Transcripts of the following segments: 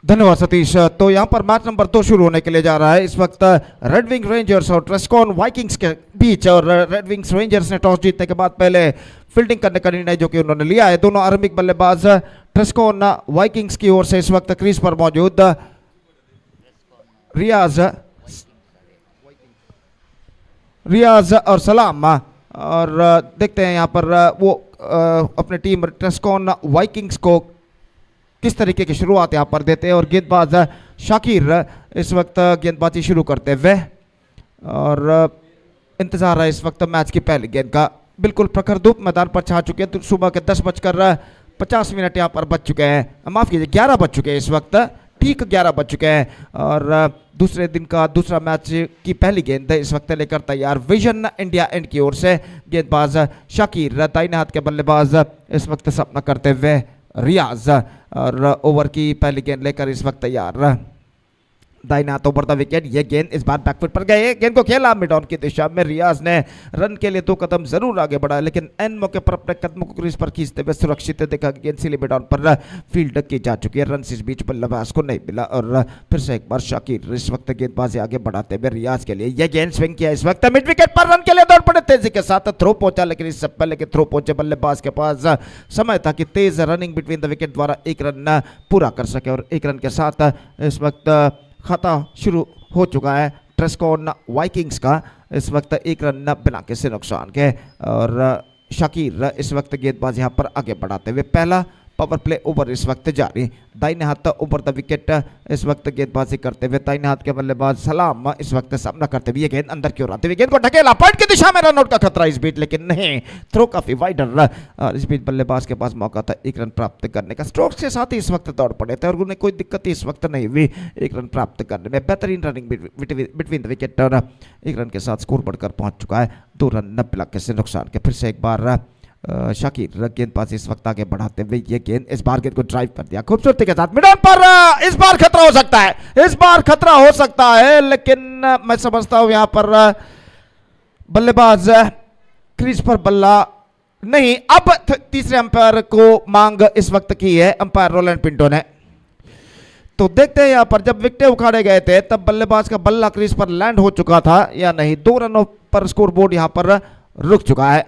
धन्यवाद सतीश। तो यहाँ पर मैच नंबर 2 शुरू होने के लिए जा रहा है इस वक्त रेड विंग रेंजर्स और ट्रेस्कॉन वाइकिंग्स के बीच। और रेड विंग्स रेंजर्स ने टॉस जीतने के बाद पहले फील्डिंग करने का निर्णय जो कि उन्होंने लिया है। दोनों आरंभिक बल्लेबाज ट्रेस्कॉन वाइकिंग्स की ओर से इस वक्त क्रीज पर मौजूद रियाज और सलाम। और देखते हैं यहाँ पर वो अपने टीम ट्रेस्कॉन वाइकिंग्स को किस तरीके की शुरुआत यहाँ पर देते हैं। और गेंदबाज शाकिर इस वक्त गेंदबाजी शुरू करते हुए और इंतजार है इस वक्त मैच की पहली गेंद का। बिल्कुल प्रखर धूप मैदान पर छा चुके हैं। तो सुबह के 10:50 यहाँ पर बज चुके हैं, माफ कीजिए 11 बज चुके हैं इस वक्त, ठीक 11 बज चुके हैं। और दूसरे दिन का दूसरा मैच की पहली गेंद इस वक्त लेकर तैयार विजन इंडिया एंड की ओर से गेंदबाज शाकिर, दाहिने हाथ के बल्लेबाज इस वक्त सामना करते हुए रियाज। और ओवर की पहली गेंद लेकर इस वक्त तैयार दाहिने हाथों बढ़ता विकेट। ये गेंद इस बार बैकफुट पर गए, गेंद को खेला मिड ऑन की दिशा में। रियाज ने रन के लिए 2 कदम जरूर आगे बढ़ा, लेकिन एन मौके पर अपने कदमों को क्रीज पर खींचते हुए सुरक्षित देखा। गेंद सीली मिड ऑन पर फील्ड की जा चुकी है, रन इस बीच बल्लेबाज को नहीं मिला। और फिर से एक बार शाकिर इस वक्त गेंदबाजी आगे बढ़ाते हुए रियाज के लिए यह गेंद स्विंग किया इस वक्त मिड विकेट पर, रन के लिए दौड़ पड़े तेजी के साथ। थ्रो पहुंचा, लेकिन इससे पहले के थ्रो पहुंचे बल्लेबाज के पास समय था कि तेज रनिंग बिटवीन द विकेट द्वारा एक रन पूरा कर सके। और एक रन के साथ इस वक्त खाता शुरू हो चुका है ट्रेस्कॉन वाइकिंग्स का। इस वक्त एक रन बिना किसी नुकसान के। और शाकिर इस वक्त गेंदबाज यहां पर आगे बढ़ाते हुए पहला पावर प्ले ओवर इस वक्त जारी। दाहिने हाथ ओवर द विकेट इस वक्त गेंदबाजी करते हुए दाहिने हाथ के बल्लेबाज सलाम इस वक्त सामना करते हुए गेंद अंदर की ओर आते हुए गेंद को ढकेला, पॉइंट की दिशा में रनआउट का खतरा इस बीच, लेकिन नहीं, थ्रो काफी वाइडर। और इस बीच बल्लेबाज के पास मौका था एक रन प्राप्त करने का। स्ट्रोक्स के साथ ही इस वक्त दौड़ पड़े थे और उन्हें कोई दिक्कत इस वक्त नहीं हुई एक रन प्राप्त करने में। बेहतरीन रनिंग बिटवीन द विकेट और एक रन के साथ स्कोर बढ़कर पहुंच चुका है 2 रन 90 लाख से नुकसान के। फिर से एक बार शाकिर गेंदबाज इस वक्त आगे बढ़ाते हुए ये गेंद इस बार गेंद को ड्राइव कर दिया खूबसूरती के साथ मिड ऑन पर। इस बार खतरा हो सकता है, इस बार खतरा हो सकता है, लेकिन मैं समझता हूं यहां पर बल्लेबाज क्रीज पर बल्ला नहीं। अब तीसरे अंपायर को मांग इस वक्त की है अंपायर रोलैंड पिंटो ने। तो देखते हैं यहां पर जब विकेटें उखाड़े गए थे तब बल्लेबाज का बल्ला क्रीज पर लैंड हो चुका था या नहीं। 2 रनों पर स्कोर बोर्ड यहां पर रुक चुका है।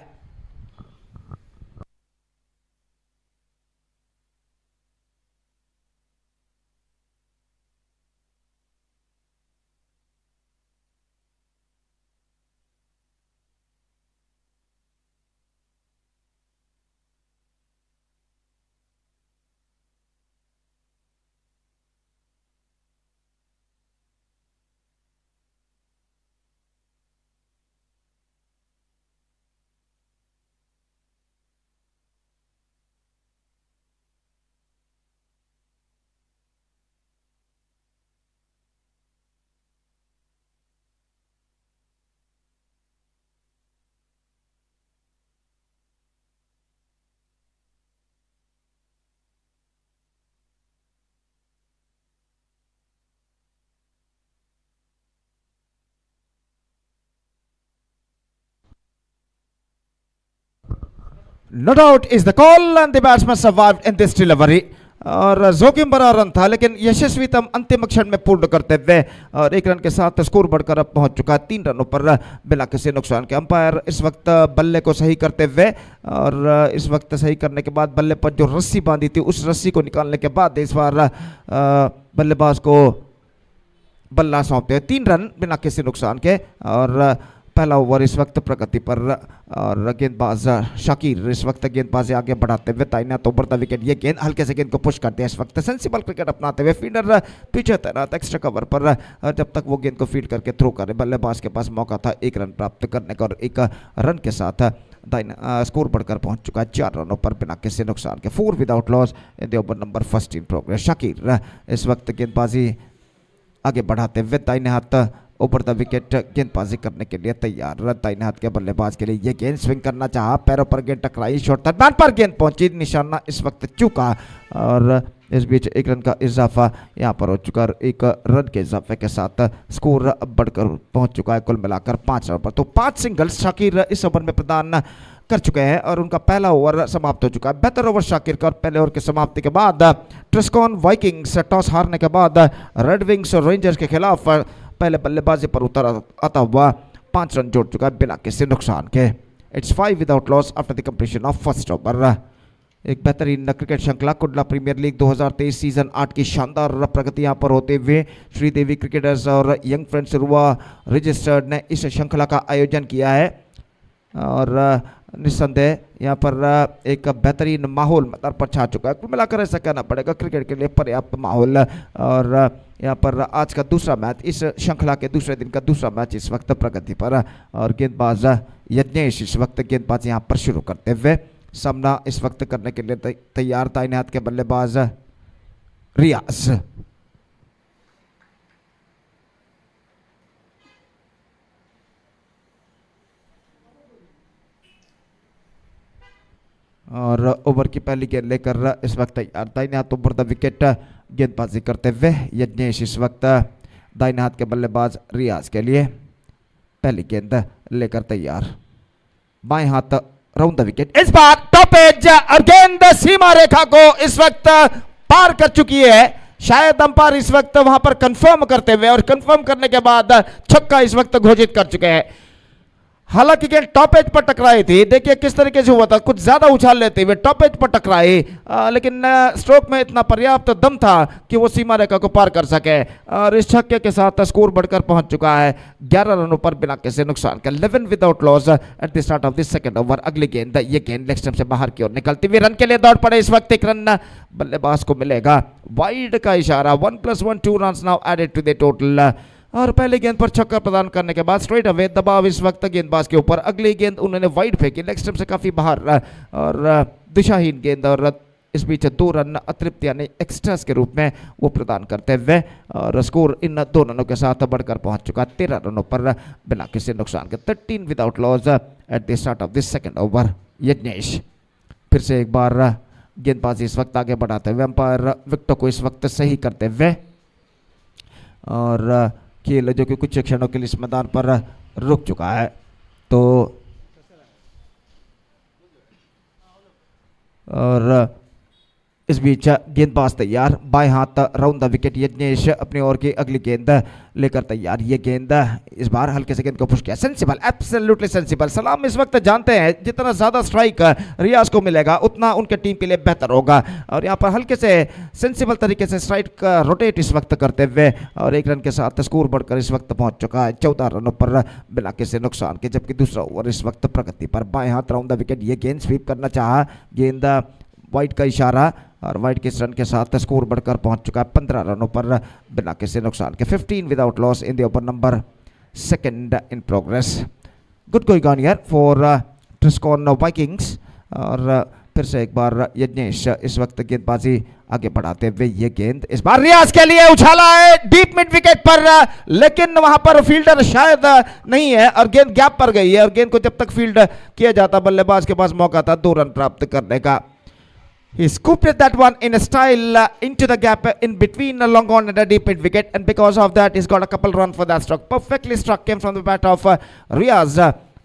No doubt is the call and the batsman survived in this delivery. और जोखिम भरा रन था लेकिन यशस्वीतम अंतिम क्षण में पूर्ण करते हुए और 1 रन के साथ स्कोर बढ़कर अब पहुंच चुका है 3 रनों पर बिना किसी नुकसान के। अंपायर इस वक्त बल्ले को सही करते हुए और इस वक्त सही करने के बाद बल्ले पर जो रस्सी बांधी थी उस रस्सी को निकालने के बाद इस बार बल्लेबाज को बल्ला सौंपते हुए 3 रन बिना किसी नुकसान के। और पहला ओवर इस वक्त प्रगति पर और गेंदबाज शाकिर इस वक्त गेंदबाजी आगे बढ़ाते हुए दाहिने हाथ ओवर द विकेट। ये गेंद हल्के से गेंद को पुश करते हैं इस वक्त सेंसिबल क्रिकेट अपनाते हुए फील्डर पीछे तैनात एक्स्ट्रा कवर पर जब तक वो गेंद को फील्ड करके थ्रो करे। बल्लेबाज के पास मौका था 1 रन प्राप्त करने का और 1 रन के साथ स्कोर बढ़कर पहुंच चुका है 4 रनों पर बिना किसी नुकसान के। 4 without loss in the over number first in progress. Shakir इस वक्त गेंदबाजी आगे बढ़ाते हुए दाहिने हाथ ऊपर द विकेट गेंदबाजी करने के लिए तैयार। दाहिने हाथ के बल्लेबाज के लिए ये गेंद स्विंग करना चाहा, पैरों पर गेंद टकराई, शॉर्ट दरम्यान पर गेंद पहुंची, निशाना इस वक्त चूका और इस बीच 1 रन का इजाफा यहां पर हो चुका और 1 रन के इजाफे के साथ स्कोर बढ़कर पहुंच चुका है कुल मिलाकर 5 रन पर। तो 5 सिंगल्स शाकिर इस ओवर में प्रदान कर चुके हैं और उनका पहला ओवर समाप्त हो चुका है। बेहतर ओवर शाकिर का और पहले ओवर की समाप्ति के बाद ट्रिस्कॉन वाइकिंग्स टॉस हारने के बाद रेड विंग्स और रेंजर्स के खिलाफ पहले बल्लेबाजी पर उतर आता हुआ 5 रन जोड़ चुका है बिना किसी नुकसान के। It's 5 without loss after the completion of first over. एक बेहतरीन क्रिकेट श्रृंखला कुडला प्रीमियर लीग 2023 सीजन 8 की शानदार प्रगति यहाँ पर होते हुए श्रीदेवी क्रिकेटर्स और यंग फ्रेंड्स रुआ रजिस्टर्ड ने इस श्रृंखला का आयोजन किया है और निस्संदेह यहाँ पर एक बेहतरीन माहौल मैदान पर छा चुका है। कुल मिलाकर ऐसा कहना पड़ेगा क्रिकेट के लिए पर्याप्त माहौल। और यहाँ पर आज का दूसरा मैच, इस श्रृंखला के दूसरे दिन का दूसरा मैच इस वक्त प्रगति पर और गेंदबाज यज्ञेश इस वक्त गेंदबाज यहाँ पर शुरू करते हुए सामना इस वक्त करने के लिए तैयार। दाहिने हाथ के बल्लेबाज रियाज। और ओवर की पहली गेंद लेकर इस वक्त तैयार। दाहिने हाथ ओवर द विकेट गेंदबाजी करते हुए यज्ञेश इस वक्त दाहिने हाथ के बल्लेबाज रियाज के लिए पहली गेंद लेकर तैयार। बाएं हाथ राउंड द विकेट, इस बार टॉप एज और गेंद सीमा रेखा को इस वक्त पार कर चुकी है। शायद अंपायर इस वक्त वहां पर कंफर्म करते हुए और कंफर्म करने के बाद छक्का इस वक्त घोषित कर चुके हैं। हालांकि गेंद टॉप एज पर टकराई थी, देखिए किस तरीके से हुआ था, कुछ ज्यादा उछाल लेते हुए टॉप एज पर टकराई, लेकिन स्ट्रोक में इतना पर्याप्त दम था कि वो सीमा रेखा को पार कर सके और इस छक्के के साथ स्कोर बढ़कर पहुंच चुका है 11 रनों पर बिना किसी नुकसान के। 11 without loss at the start of the second over. अगली गेंद, ये गेंद लेग स्टंप से बाहर की ओर निकलती हुई रन के लिए दौड़ पड़े। इस वक्त एक रन बल्लेबाज को मिलेगा, वाइड का इशारा। 1+1 2 run now added to the total. और पहले गेंद पर छक्का प्रदान करने के बाद स्ट्रेट अवे दबाव इस वक्त गेंदबाज के ऊपर। अगली गेंद उन्होंने वाइड फेंकी, लेग स्टंप से काफी बाहर और दिशाहीन गेंद और इस बीच 2 रन अतिरिक्त यानी एक्स्ट्रास के रूप में वो प्रदान करते हुए और स्कोर इन 2 रनों के साथ बढ़कर पहुंच चुका 13 रनों पर बिना किसी नुकसान के। 13 without loss at the start of this second over. Yagnesh फिर से एक बार गेंदबाजी इस वक्त आगे बढ़ाते हुए, अंपायर विकेटों को इस वक्त सही करते हुए और खेल जो कि कुछ क्षणों के लिए इस मैदान पर रुक चुका है। तो और इस बीच गेंदबाज तैयार, बाएं हाथ राउंड द विकेट। यज्ञेश अपनी ओर की अगली गेंद लेकर तैयार। ये गेंद इस बार हल्के से गेंद को पुश किया, सेंसिबल, एब्सोल्युटली सेंसिबल। सलाम इस वक्त जानते हैं जितना ज्यादा स्ट्राइक रियाज को मिलेगा उतना उनके टीम के लिए बेहतर होगा और यहाँ पर हल्के से सेंसिबल तरीके से स्ट्राइक रोटेट इस वक्त करते हुए और 1 रन के साथ स्कोर बढ़कर इस वक्त पहुंच चुका है 14 रनों पर बिना किसी नुकसान के। जबकि दूसरा ओवर इस वक्त प्रगति पर। बाएं हाथ राउंड द विकेट, ये गेंद स्वीप करना चाहा, गेंद वाइड का इशारा और वाइड के रन के साथ स्कोर बढ़कर पहुंच चुका है 15 रनों पर बिना किसी नुकसान के। 15 without loss in the over number 2 in progress. Good going on here for Trescon Vikings. और फिर से एक बार यज्ञेश इस वक्त गेंदबाजी आगे बढ़ाते हुए, ये गेंद इस बार रियाज के लिए उछाला है डीप मिड विकेट पर, लेकिन वहां पर फील्डर शायद नहीं है और गेंद गैप पर गई है और गेंद को जब तक फील्ड किया जाता बल्लेबाज के पास मौका था 2 रन प्राप्त करने का। He scooped that one in a style into the gap in between a long on and a deep mid wicket, and because of that he's got a couple run for that stroke. Perfectly struck came from the bat of Riaz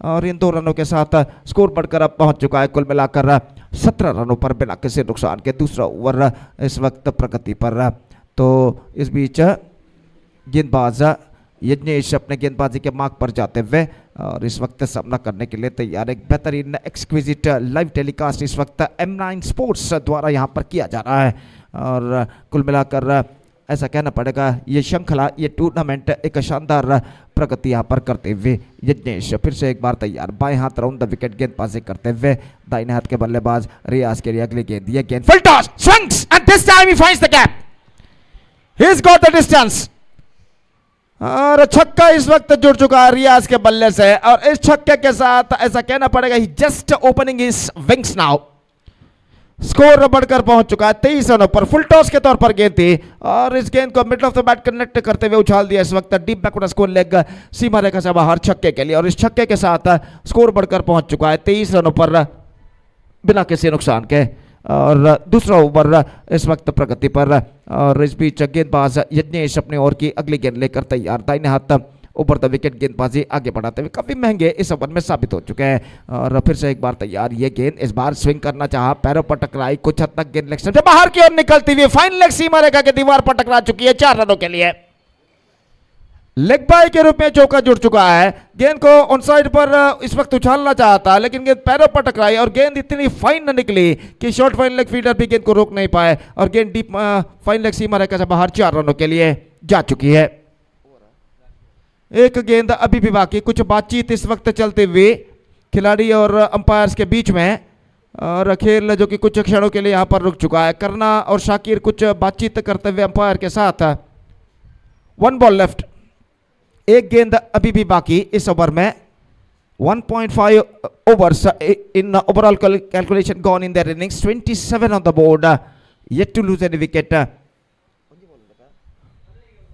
और इन 2 रनों के साथ score बढ़कर अब पहुंच चुका है कुल मिलाकर 17 रनों पर बिना किसी नुकसान के। दूसरा ओवर इस वक्त प्रगति पर। तो इस बीच गेंदबाज यज्ञेश अपने गेंदबाजी के मार्ग पर जाते हुए और इस वक्त सामना करने के लिए तैयार। एक बेहतरीन एक्सक्विजिट लाइव टेलीकास्ट इस वक्त M9 स्पोर्ट्स द्वारा यहाँ पर किया जा रहा है और कुल मिलाकर ऐसा कहना पड़ेगा ये श्रृंखला, ये टूर्नामेंट एक शानदार प्रगति यहाँ पर करते हुए। यज्ञेश फिर से एक बार तैयार, बाएं हाथ राउंड द विकेट गेंदबाजी करते हुए। दाहिने हाथ के बल्लेबाज रियाज के लिए अगली गेंद, ये गेंद full toss, swings and this time he finds the gap, he has got the distance और छक्का इस वक्त जुड़ चुका है रियाज के बल्ले से और इस छक्के के साथ ऐसा कहना पड़ेगा ही just opening his wings now. Score बढ़कर पहुंच चुका है 23 रनों पर। फुल टॉस के तौर पर गेंद थी और इस गेंद को middle of the bat connect करते हुए उछाल दिया इस वक्त डीप बैकवर्ड स्कोर लेग सीमा रेखा से बाहर छक्के के लिए और इस छक्के के साथ स्कोर बढ़कर पहुंच चुका है 23 रनों पर बिना किसी नुकसान के। और दूसरा ओवर इस वक्त प्रगति पर और इस बीच गेंदबाज यज्ञेश अपने ओर की अगली गेंद लेकर तैयार। दाहिने हाथ ओवर द विकेट गेंदबाजी आगे बढ़ाते हुए काफी महंगे इस ओवर में साबित हो चुके हैं। और फिर से एक बार तैयार, ये गेंद इस बार स्विंग करना चाहा, पैरों पर टकराई, कुछ हद तक गेंद लेग से बाहर की ओर निकलती हुई फाइन लेग सीमा रेखा के दीवार पर टकरा चुकी है 4 रनों के लिए। लेग बाय के रूप में चौका जुड़ चुका है। गेंद को ऑन साइड पर इस वक्त उछालना चाहता, लेकिन गेंद पैरों पर टकराई और गेंद इतनी फाइन न निकली कि शॉर्ट फाइन लेग फील्डर भी गेंद को रोक नहीं पाए और गेंद डीप फाइन लेग सीमा रेखा से बाहर 4 रनों के लिए जा चुकी है। एक गेंद अभी भी बाकी, कुछ बातचीत इस वक्त चलते हुए खिलाड़ी और अंपायर्स के बीच में, और खेल जो कि कुछ क्षणों के लिए यहां पर रुक चुका है। करना और शाकिर कुछ बातचीत करते हुए अंपायर के साथ। 1 बॉल लेफ्ट, एक गेंद अभी भी बाकी इस ओवर में। 1.5 overs in overall calculation gone in their innings. 27 on the board, yet to lose any wicket.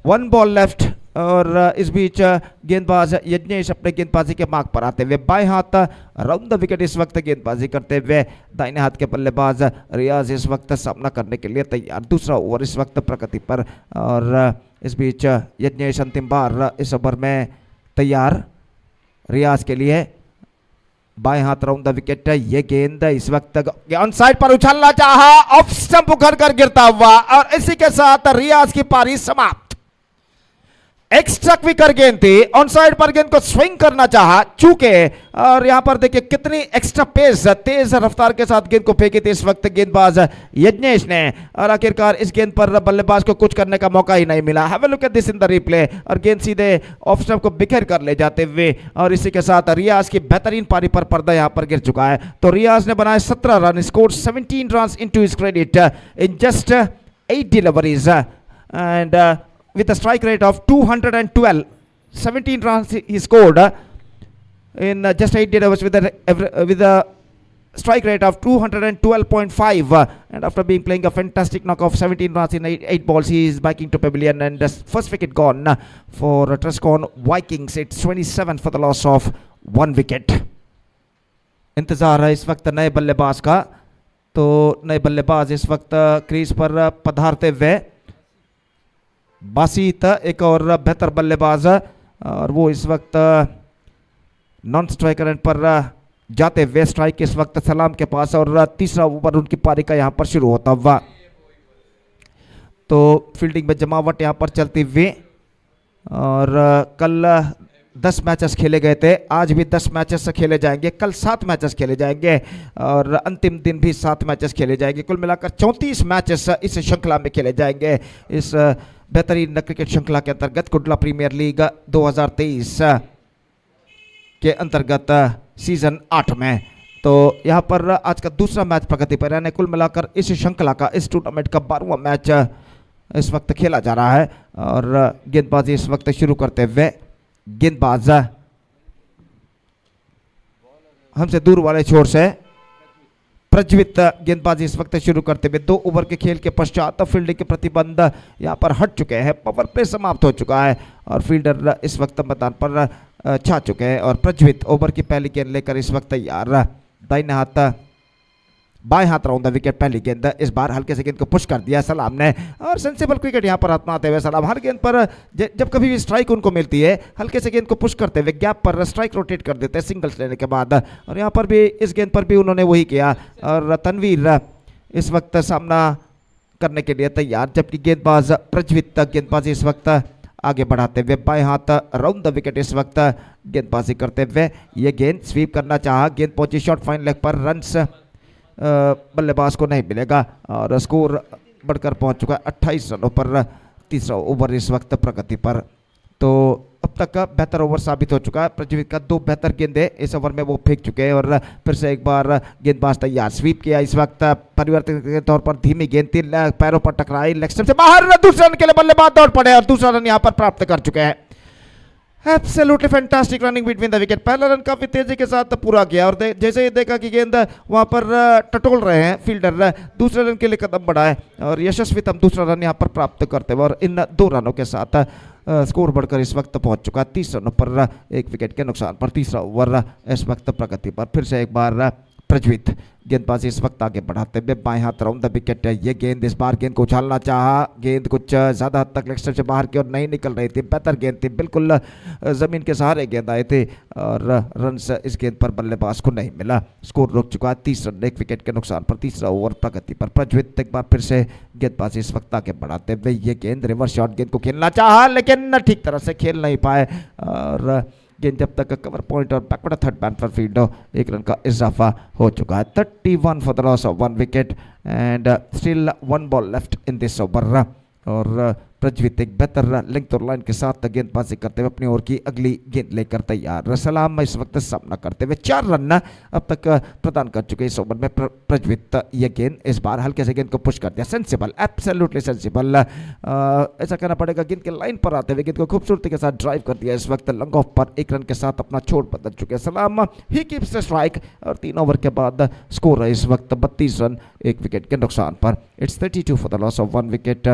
1 ball left और इस बीच गेंदबाज यज्ञेश अपने गेंदबाजी के मार्ग पर आते हुए बाएं हाथ राउंड द विकेट इस वक्त गेंदबाजी करते हुए, दाहिने हाथ के बल्लेबाज रियाज इस वक्त सामना करने के लिए तैयार। दूसरा ओवर इस वक्त प्रगति पर और इस बीच यज्ञेश अंतिम बार इस ओवर में तैयार रियाज के लिए। बाएं हाथ राउंड द विकेट, ये गेंद इस वक्त ऑन साइड पर उछालना चाहा, ऑफ स्टंप उखड़ कर गिरता हुआ और इसी के साथ रियाज की पारी समाप्त। एक्स्ट्रा क्विकर गेंद थी, ऑन साइड पर गेंद को स्विंग करना चाहा चूके, और यहां पर देखिए कितनी एक्स्ट्रा पेस तेज रफ्तार के साथ गेंद को फेंकी थी इस वक्त गेंदबाज यज्ञेश ने, और आखिरकार इस गेंद पर बल्लेबाज को कुछ करने का मौका ही नहीं मिला। Have a look at this in the replay, और गेंद सीधे ऑफ स्टंप को बिखेर कर ले जाते हुए, और इसी के साथ रियाज की बेहतरीन पारी पर पर्दा यहां पर गिर चुका है। तो रियाज ने बनाए 17 run, score 17 run into his credit in just 8 deliveries and with a strike rate of 212. 17 runs he scored in just 8 deliveries with a strike rate of 212.5, and after being playing a fantastic knock of 17 runs in 8 balls, he is backing to pavilion, and the first wicket gone for Trescon Vikings. It's 27 for the loss of 1 wicket. इंतजार है इस वक्त नए बल्लेबाज का, तो नए बल्लेबाज इस वक्त क्रीज पर पधारते हुए बासित, एक और बेहतर बल्लेबाज, और वो इस वक्त नॉन स्ट्राइकर एंड पर जाते हुए स्ट्राइक इस वक्त सलाम के पास, और तीसरा ओवर उनकी पारी का यहां पर शुरू होता हुआ। तो फील्डिंग में जमावट यहां पर चलती हुई, और कल 10 मैचेस खेले गए थे, आज भी 10 मैचेस खेले जाएंगे, कल 7 मैचेस खेले जाएंगे और अंतिम दिन भी 7 मैचेस खेले जाएंगे। कुल मिलाकर 34 मैचेस इस श्रृंखला में खेले जाएंगे, इस बेहतरीन क्रिकेट श्रृंखला के अंतर्गत कुडला प्रीमियर लीग 2023 के अंतर्गत सीजन 8 में। तो यहाँ पर आज का दूसरा मैच प्रगति पर, यानी कुल मिलाकर इस श्रृंखला का, इस टूर्नामेंट का 12वां मैच इस वक्त खेला जा रहा है। और गेंदबाजी इस वक्त शुरू करते हुए गेंदबाज हमसे दूर वाले छोर से प्रज्वलित गेंदबाजी इस वक्त शुरू करते हुए 2 ओवर के खेल के पश्चात फील्डिंग के प्रतिबंध यहां पर हट चुके हैं, पावर प्ले समाप्त हो चुका है और फील्डर इस वक्त मैदान पर छा चुके हैं। और प्रज्वलित ओवर की पहली गेंद लेकर इस वक्त तैयार, दाहिने हाथ बाएं हाथ राउंड द विकेट, पहली गेंद इस बार हल्के से गेंद को पुश कर दिया सलाम ने, और सेंसिबल क्रिकेट यहां पर आत्माते हुए सलाम हर गेंद पर जब कभी भी स्ट्राइक उनको मिलती है हल्के से गेंद को पुश करते हुए गैप पर स्ट्राइक रोटेट कर देते हैं सिंगल्स लेने के बाद, और यहां पर भी इस गेंद पर भी उन्होंने वही किया। और तनवीर इस वक्त सामना करने के लिए तैयार, जबकि गेंदबाज प्रज्वलित गेंदबाजी इस वक्त आगे बढ़ाते हुए बाएं हाथ राउंड द विकेट इस वक्त गेंदबाजी करते हुए, ये गेंद स्वीप करना चाहा, गेंद पहुंची शॉर्ट फाइन लेग पर, रन्स बल्लेबाज को नहीं मिलेगा और स्कोर बढ़कर पहुंच चुका है 28 रनों पर। तीसरा ओवर इस वक्त प्रगति पर, तो अब तक का बेहतर ओवर साबित हो चुका है। प्रज्वलित का 2 बेहतर गेंदें इस ओवर में वो फेंक चुके हैं, और फिर से एक बार गेंदबाज तैयार, स्वीप किया इस वक्त परिवर्तन के तौर पर, धीमी गेंद थी, पैरों पर टकराई, लेग स्टंप से बाहर, दूसरे रन के लिए बल्लेबाज दौड़ पड़े और दूसरा रन यहां पर प्राप्त कर चुके हैं। Absolutely fantastic running between the wicket, पहला रन काफी तेजी के साथ पूरा किया, और जैसे ही देखा कि गेंद वहां पर टटोल रहे हैं फील्डर, दूसरे रन के लिए कदम बढ़ाए और यशस्वीतम दूसरा रन यहां पर प्राप्त करते हुए, और इन 2 रनों के साथ स्कोर बढ़कर इस वक्त पहुंच चुका 30 रनों पर, 1 विकेट के नुकसान पर। तीसरा ओवर इस वक्त प्रगति पर, फिर से एक बार प्रज्वित गेंदबाजी इस वक्त आगे बढ़ाते हुए बाएं हाथ राउंड द विकेट। ये गेंद इस बार गेंद को उछालना चाहा, गेंद कुछ ज़्यादा हद तक लेग स्टंप से बाहर की ओर नहीं निकल रही थी, बेहतर गेंद थी, बिल्कुल ज़मीन के सहारे गेंद आए थे और रन इस गेंद पर बल्लेबाज को नहीं मिला। स्कोर रुक चुका है 30 रन 1 विकेट के नुकसान पर। तीसरा ओवर प्रगति पर। प्रज्वित एक बार फिर से गेंदबाजी इस वक्त आगे बढ़ाते हुए ये गेंद रिवर्स शॉट गेंद को खेलना चाहा लेकिन ठीक तरह से खेल नहीं पाए और गेंद जब तक कवर पॉइंट और बैकवर्ड थर्ड मैन पर फील्ड हो 1 रन का इजाफा हो चुका है। 31 for the loss of 1 wicket and still 1 ball left in this over. और प्रज्वित एक बेहतर लिंक और लाइन के साथ गेंदबाजी करते हुए अपनी ओर की अगली गेंद लेकर तैयार। सलाम इस वक्त सामना करते हुए 4 रन अब तक प्रदान कर चुके इस ओवर में प्रज्वित। ये गेंद इस बार हल्के से गेंद को पुश कर दिया, सेंसिबल, एब्सोल्युटली सेंसिबल, ऐसा कहना पड़ेगा। गेंद के लाइन पर आते हुए गेंद को खूबसूरती के साथ ड्राइव कर दिया। इस वक्त लॉन्ग ऑफ पर 1 रन के साथ अपना छोड़ बदल चुके हैं सलाम। ही कीप्स द स्ट्राइक और 3 ओवर के बाद स्कोर है इस वक्त 32 रन 1 विकेट के नुकसान पर। It's 32 for the loss of 1 wicket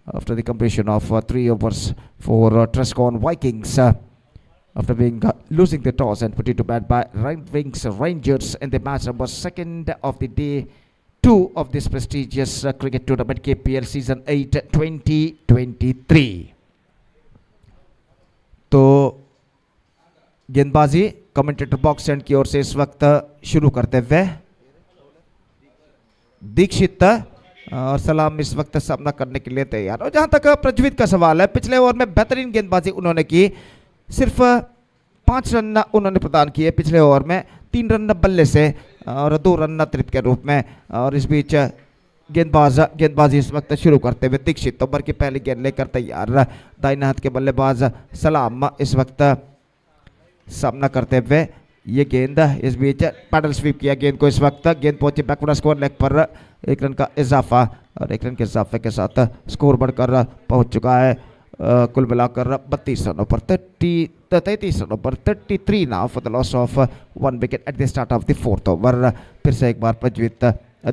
after the completion of 3 overs for Trescon Vikings after being losing the toss and put it to bat by Right Wings Rangers in the match number 2nd of the day 2 of this prestigious cricket tournament KPL season 8 2023। तो गेंदबाजी commentator box and की ओर से इस वक्त शुरू करते हुए दीक्षित और सलाम इस वक्त सामना करने के लिए तैयार। और जहां तक प्रज्वित का सवाल है, पिछले ओवर में बेहतरीन गेंदबाजी उन्होंने की, सिर्फ 5 रन उन्होंने प्रदान किए पिछले ओवर में, 3 रन बल्ले से और 2 रन अतिरिक्त के रूप में। और इस बीच गेंदबाजी इस वक्त शुरू करते हुए दीक्षित ओवर की पहली गेंद लेकर तैयार। दाहिने हाथ के बल्लेबाज सलाम इस वक्त सामना करते हुए ये गेंद इस बीच पैडल स्वीप किया गेंद को। इस वक्त गेंद पहुंची बैकवर्ड स्कोर लेग पर 1 रन का इजाफा और 1 रन के इजाफे के साथ स्कोर बढ़कर पहुंच चुका है कुल मिलाकर 32 रनों पर 33 रनों पर 33 now for the loss of 1 wicket at the start of the 4th over. फिर से एक बार प्रज्वित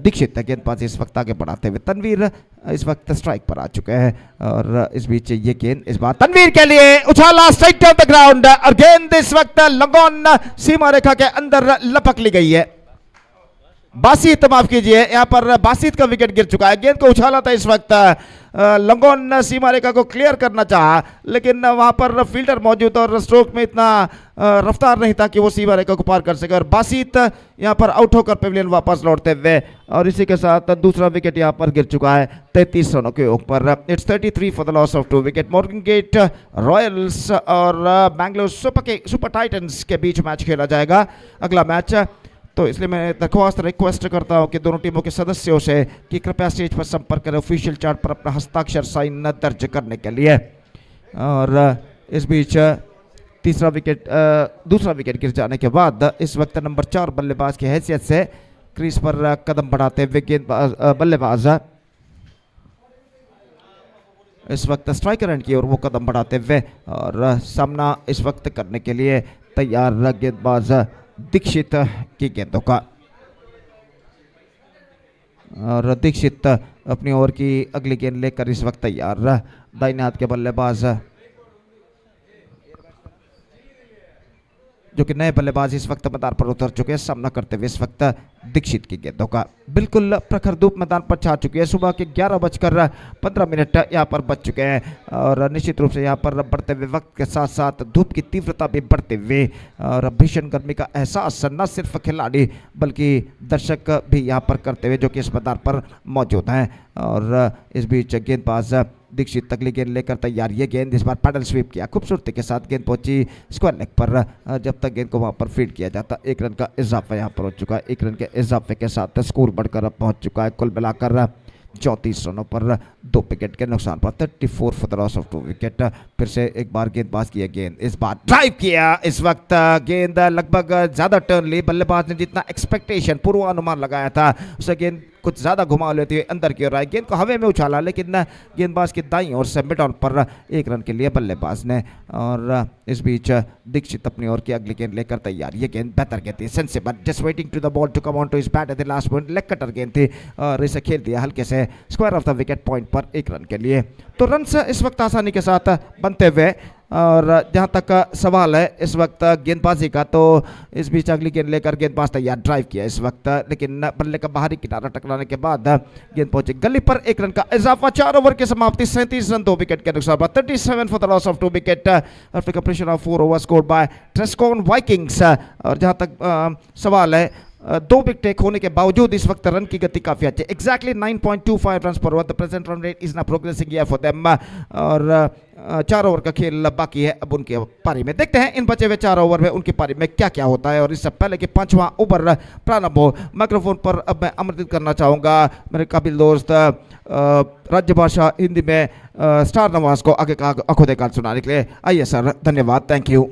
दीक्षित गेंदबाजी इस वक्त आगे बढ़ाते हुए तनवीर इस वक्त स्ट्राइक पर आ चुके हैं और इस बीच ये गेंद इस बार तनवीर के लिए उछाला स्ट्राइट डाउन द ग्राउंड और गेंद इस वक्त लंगोन सीमा रेखा के अंदर लपक ली गई है। बासित माफ कीजिए, यहाँ पर बासित का विकेट गिर चुका है। गेंद को उछाला था इस वक्त लंगोन सीमा रेखा को क्लियर करना चाहा लेकिन वहां पर फील्डर मौजूद और स्ट्रोक में इतना रफ्तार नहीं था कि वो सीमा रेखा को पार कर सके और बासित यहाँ पर आउट होकर पेविलियन वापस लौटते हुए और इसी के साथ दूसरा विकेट यहाँ पर गिर चुका है 33 रनों के ऊपर। It's 33 for the loss of 2 wicket. Morgan Gate Royals और बैंगलोर सुपर टाइटंस के बीच मैच खेला जाएगा अगला मैच। तो इसलिए मैं रिक्वेस्ट करता हूं कि दोनों टीमों के सदस्यों से कि कृपया स्टेज पर संपर्क करें ऑफिशियल चार्ट पर अपना हस्ताक्षर साइन दर्ज करने के लिए। और इस बीच दूसरा विकेट गिर जाने के बाद इस वक्त नंबर 4 बल्लेबाज की हैसियत से क्रीज पर कदम बढ़ाते हुए बल्लेबाज इस वक्त स्ट्राइकर एंड की ओर वो कदम बढ़ाते हुए और सामना इस वक्त करने के लिए तैयार गेंदबाज दीक्षित की गेंदों का। और दीक्षित अपनी ओर की अगली गेंद लेकर इस वक्त तैयार। दाहिने हाथ के बल्लेबाज जो कि नए बल्लेबाज इस वक्त मैदान पर उतर चुके हैं सामना करते हुए इस वक्त दीक्षित की गेंदों का। बिल्कुल प्रखर धूप मैदान पर छा चुकी है, सुबह के 11:15 यहाँ पर बज चुके हैं और निश्चित रूप से यहाँ पर बढ़ते हुए वक्त के साथ साथ धूप की तीव्रता भी बढ़ते हुए और भीषण गर्मी का एहसास न सिर्फ खिलाड़ी बल्कि दर्शक भी यहाँ पर करते हुए जो कि इस मैदान पर मौजूद हैं। और इस बीच गेंदबाज दीक्षित अगली गेंद लेकर तैयार। ये गेंद इस बार पैडल स्वीप किया, खूबसूरती के साथ गेंद पहुंची स्क्वायर लेग पर। जब तक गेंद को वहां पर फील्ड किया जाता 1 रन का इजाफा यहां पर हो चुका है। 1 रन के इजाफे के साथ स्कोर बढ़कर अब पहुंच चुका है कुल मिलाकर 34 रनों पर 2 विकेट के नुकसान पर। 34 for the loss of 2 wicket. फिर से एक बार गेंदबाज की गेंद इस बार ड्राइव किया। इस वक्त गेंद लगभग ज्यादा टर्न ली, बल्लेबाज ने जितना एक्सपेक्टेशन पूर्वानुमान लगाया था उसे गेंद कुछ ज़्यादा घुमा लेते हुए अंदर की ओर आए, गेंद को हवे में उछाला लेकिन गेंदबाज की दाईं ओर से मिड ऑन पर 1 रन के लिए बल्लेबाज ने। और इस बीच दीक्षित अपनी ओर की अगली गेंद लेकर तैयार। ये गेंद बेहतर गेंद थी, sensible, just waiting to the ball to come on to his bat at the last point. Leg cutter गेंद थी और इसे खेल दिया हल्के से square off the wicket point पर 1 रन के लिए। तो रन इस वक्त आसानी के साथ बनते हुए और जहां तक सवाल है इस वक्त गेंदबाजी का, तो इस बीच अगली गेंद लेकर गेंदबाज तैयार, ड्राइव किया इस वक्त, लेकिन बल्ले का बाहरी किनारा टकराने के बाद गेंद पहुंची गली पर। 1 रन का इजाफा, 4 ओवर की समाप्ति, 37 रन 2 विकेट के नुकसान पर, 37 for the loss of 2 wicket after completion of 4 over scored by Trescon Vikings. और जहां तक सवाल है 2 विकेट होने के बावजूद इस वक्त रन की गति काफी अच्छी, एग्जैक्टली 9.25 रन पर over, the present run rate is ना प्रोग्रेसिंग हियर फॉर देम। और 4 ओवर का खेल बाकी है अब उनके पारी में। देखते हैं इन बचे हुए 4 ओवर में उनकी पारी में क्या क्या होता है। और इससे पहले कि 5वां ओवर प्रारंभ हो, माइक्रोफोन पर अब मैं आमंत्रित करना चाहूँगा मेरे काबिल दोस्त राज्य भाषा हिंदी में स्टार नवाज को आगे का आंखों देखा सुनाने के लिए। आइए सर, धन्यवाद, थैंक यू।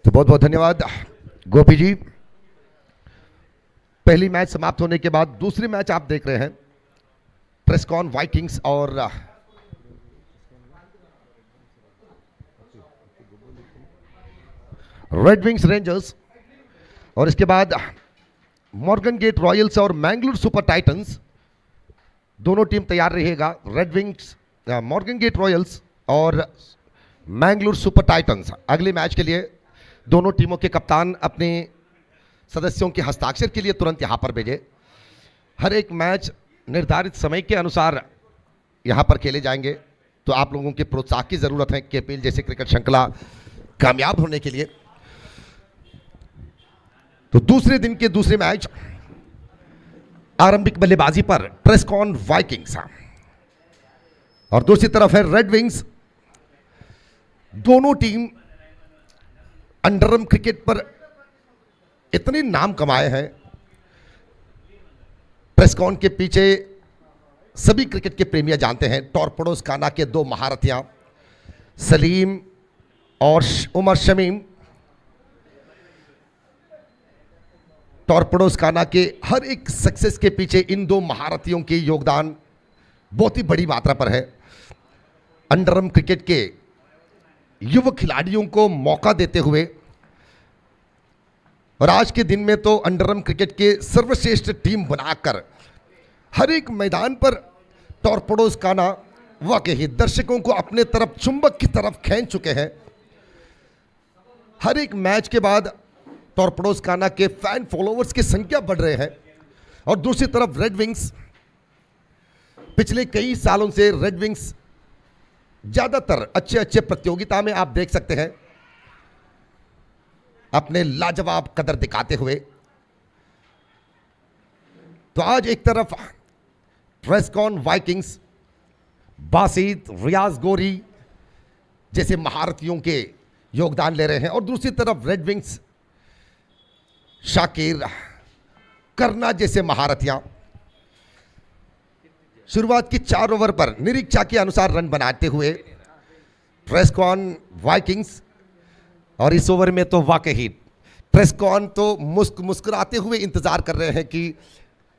तो बहुत बहुत धन्यवाद गोपी जी। पहली मैच समाप्त होने के बाद दूसरी मैच आप देख रहे हैं, ट्रेस्कॉन वाइकिंग्स और रेड विंग्स रेंजर्स, और इसके बाद मॉर्गन गेट रॉयल्स और मैंगलोर सुपर टाइटंस। दोनों टीम तैयार रहेगा, Red Wings Morgan Gate Royals और मैंगलोर सुपर टाइटंस। अगले मैच के लिए दोनों टीमों के कप्तान अपने सदस्यों के हस्ताक्षर के लिए तुरंत यहां पर भेजे। हर एक मैच निर्धारित समय के अनुसार यहां पर खेले जाएंगे, तो आप लोगों के प्रोत्साहन की जरूरत है केपीएल जैसे क्रिकेट श्रृंखला कामयाब होने के लिए। तो दूसरे दिन के दूसरे मैच, आरंभिक बल्लेबाजी पर ट्रेस्कॉन वाइकिंग्स और दूसरी तरफ है रेड विंग्स। दोनों टीम अंडरआर्म क्रिकेट पर इतने नाम कमाए हैं, ट्रेस्कॉन के पीछे सभी क्रिकेट के प्रेमिया जानते हैं। टॉर्पेडोज काना के 2 महारथियां सलीम और उमर शमीम। टॉर्पेडोज काना के हर एक सक्सेस के पीछे इन 2 महारथियों के योगदान बहुत ही बड़ी मात्रा पर है। अंडरआर्म क्रिकेट के युवा खिलाड़ियों को मौका देते हुए, और आज के दिन में तो अंडरआर्म क्रिकेट के सर्वश्रेष्ठ टीम बनाकर हर एक मैदान पर टॉर्पेडोज काना वाकई दर्शकों को अपने तरफ चुंबक की तरफ खींच चुके हैं। हर एक मैच के बाद टॉर्पेडोज काना के फैन फॉलोअर्स की संख्या बढ़ रहे हैं। और दूसरी तरफ रेड विंग्स, पिछले कई सालों से रेड विंग्स ज्यादातर अच्छे अच्छे प्रतियोगिता में आप देख सकते हैं अपने लाजवाब कदर दिखाते हुए। तो आज एक तरफ ट्रेस्कॉन वाइकिंग्स बासित, रियाज गोरी जैसे महारथियों के योगदान ले रहे हैं, और दूसरी तरफ रेड विंग्स शाकिर, करना जैसे महारथियां। शुरुआत की 4 ओवर पर निरीक्षा के अनुसार रन बनाते हुए ट्रेस्कॉन वाइकिंग्स, और इस ओवर में तो वाकई ट्रेस्कॉन तो मुस्कुराते हुए इंतजार कर रहे हैं कि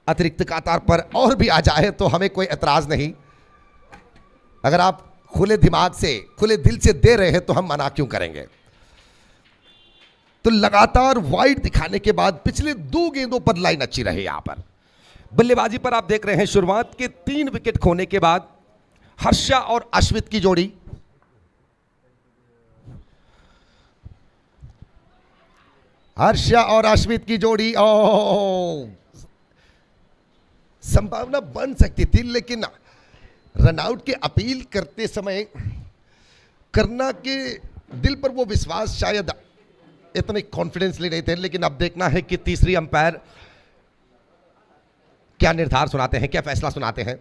अतिरिक्त कतार पर और भी आ जाए तो हमें कोई एतराज नहीं। अगर आप खुले दिमाग से, खुले दिल से दे रहे हैं तो हम मना क्यों करेंगे। तो लगातार वाइड दिखाने के बाद पिछले 2 गेंदों पर लाइन अच्छी रही। यहां पर बल्लेबाजी पर आप देख रहे हैं शुरुआत के 3 विकेट खोने के बाद हर्षा और अश्वित की जोड़ी। हर्षा और अश्वित की जोड़ी, ओ संभावना बन सकती थी, लेकिन रनआउट की अपील करते समय करना के दिल पर वो विश्वास शायद इतने कॉन्फिडेंसली नहीं थे। लेकिन अब देखना है कि तीसरी अंपायर क्या निर्धार सुनाते हैं, क्या फैसला सुनाते हैं।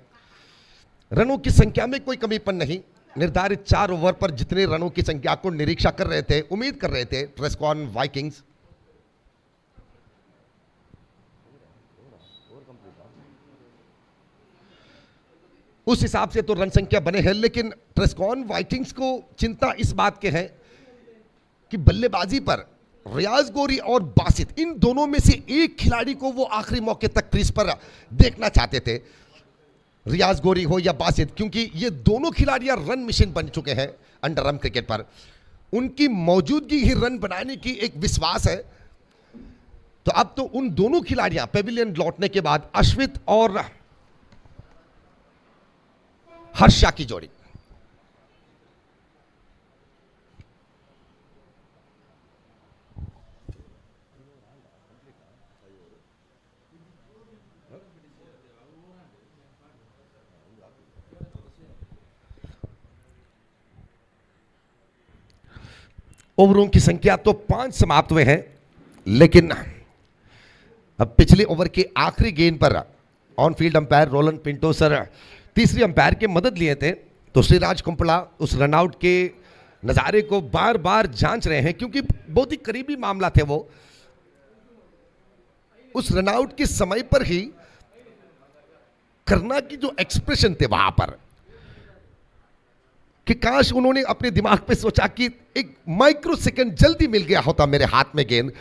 रनों की संख्या में कोई कमीपन नहीं, निर्धारित 4 ओवर पर जितने रनों की संख्या को निरीक्षा कर रहे थे, उम्मीद कर रहे थे ट्रेस्कॉन वाइकिंग्स, उस हिसाब से तो रन संख्या बने हैं। लेकिन ट्रेस्कॉन वाइकिंग्स को चिंता इस बात के है कि बल्लेबाजी पर रियाज गोरी और बासित, इन दोनों में से एक खिलाड़ी को वो आखिरी मौके तक क्रीज पर देखना चाहते थे, रियाज गोरी हो या बासित, क्योंकि ये दोनों खिलाड़ियां रन मिशन बन चुके हैं अंडर आर्म क्रिकेट पर। उनकी मौजूदगी ही रन बनाने की एक विश्वास है। तो अब तो उन दोनों खिलाड़ियां पेविलियन लौटने के बाद अश्वित और हर्षा की जोड़ी, ओवरों की संख्या तो 5 समाप्त हुए हैं, लेकिन अब पिछले ओवर के आखिरी गेंद पर on field umpire Rolan Pinto sir तीसरी अंपायर की मदद लिए थे। तो श्रीराज कुंपला उस रनआउट के नज़ारे को बार बार जांच रहे हैं, क्योंकि बहुत ही करीबी मामला थे वो। उस रनआउट के समय पर ही करना की जो एक्सप्रेशन थे वहां पर, कि काश उन्होंने अपने दिमाग पे सोचा कि एक माइक्रो सेकंड जल्दी मिल गया होता मेरे हाथ में गेंद,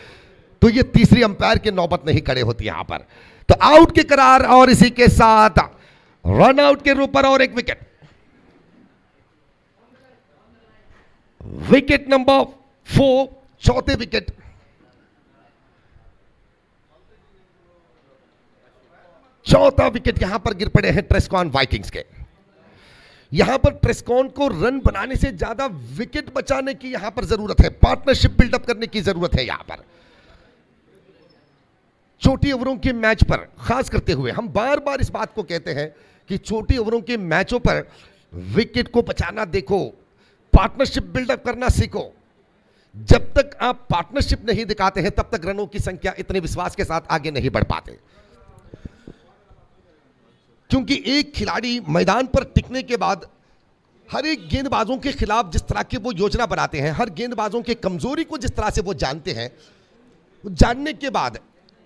तो ये तीसरी अंपायर की नौबत नहीं खड़े होती यहां पर। तो आउट के करार, और इसी के साथ रन आउट के रूप पर और एक विकेट। विकेट नंबर 4, चौथे विकेट। चौथा विकेट यहां पर गिर पड़े हैं ट्रेस्कॉन वाइकिंग्स के। यहां पर ट्रेस्कॉन को रन बनाने से ज्यादा विकेट बचाने की यहां पर जरूरत है, पार्टनरशिप बिल्डअप करने की जरूरत है। यहां पर छोटी ओवरों के मैच पर खास करते हुए हम बार बार इस बात को कहते हैं कि छोटी ओवरों के मैचों पर विकेट को बचाना देखो, पार्टनरशिप बिल्डअप करना सीखो। जब तक आप पार्टनरशिप नहीं दिखाते हैं, तब तक रनों की संख्या इतने विश्वास के साथ आगे नहीं बढ़ पाते, क्योंकि एक खिलाड़ी मैदान पर टिकने के बाद हर एक गेंदबाजों के खिलाफ जिस तरह की वो योजना बनाते हैं, हर गेंदबाजों के कमजोरी को जिस तरह से वो जानते हैं, जानने के बाद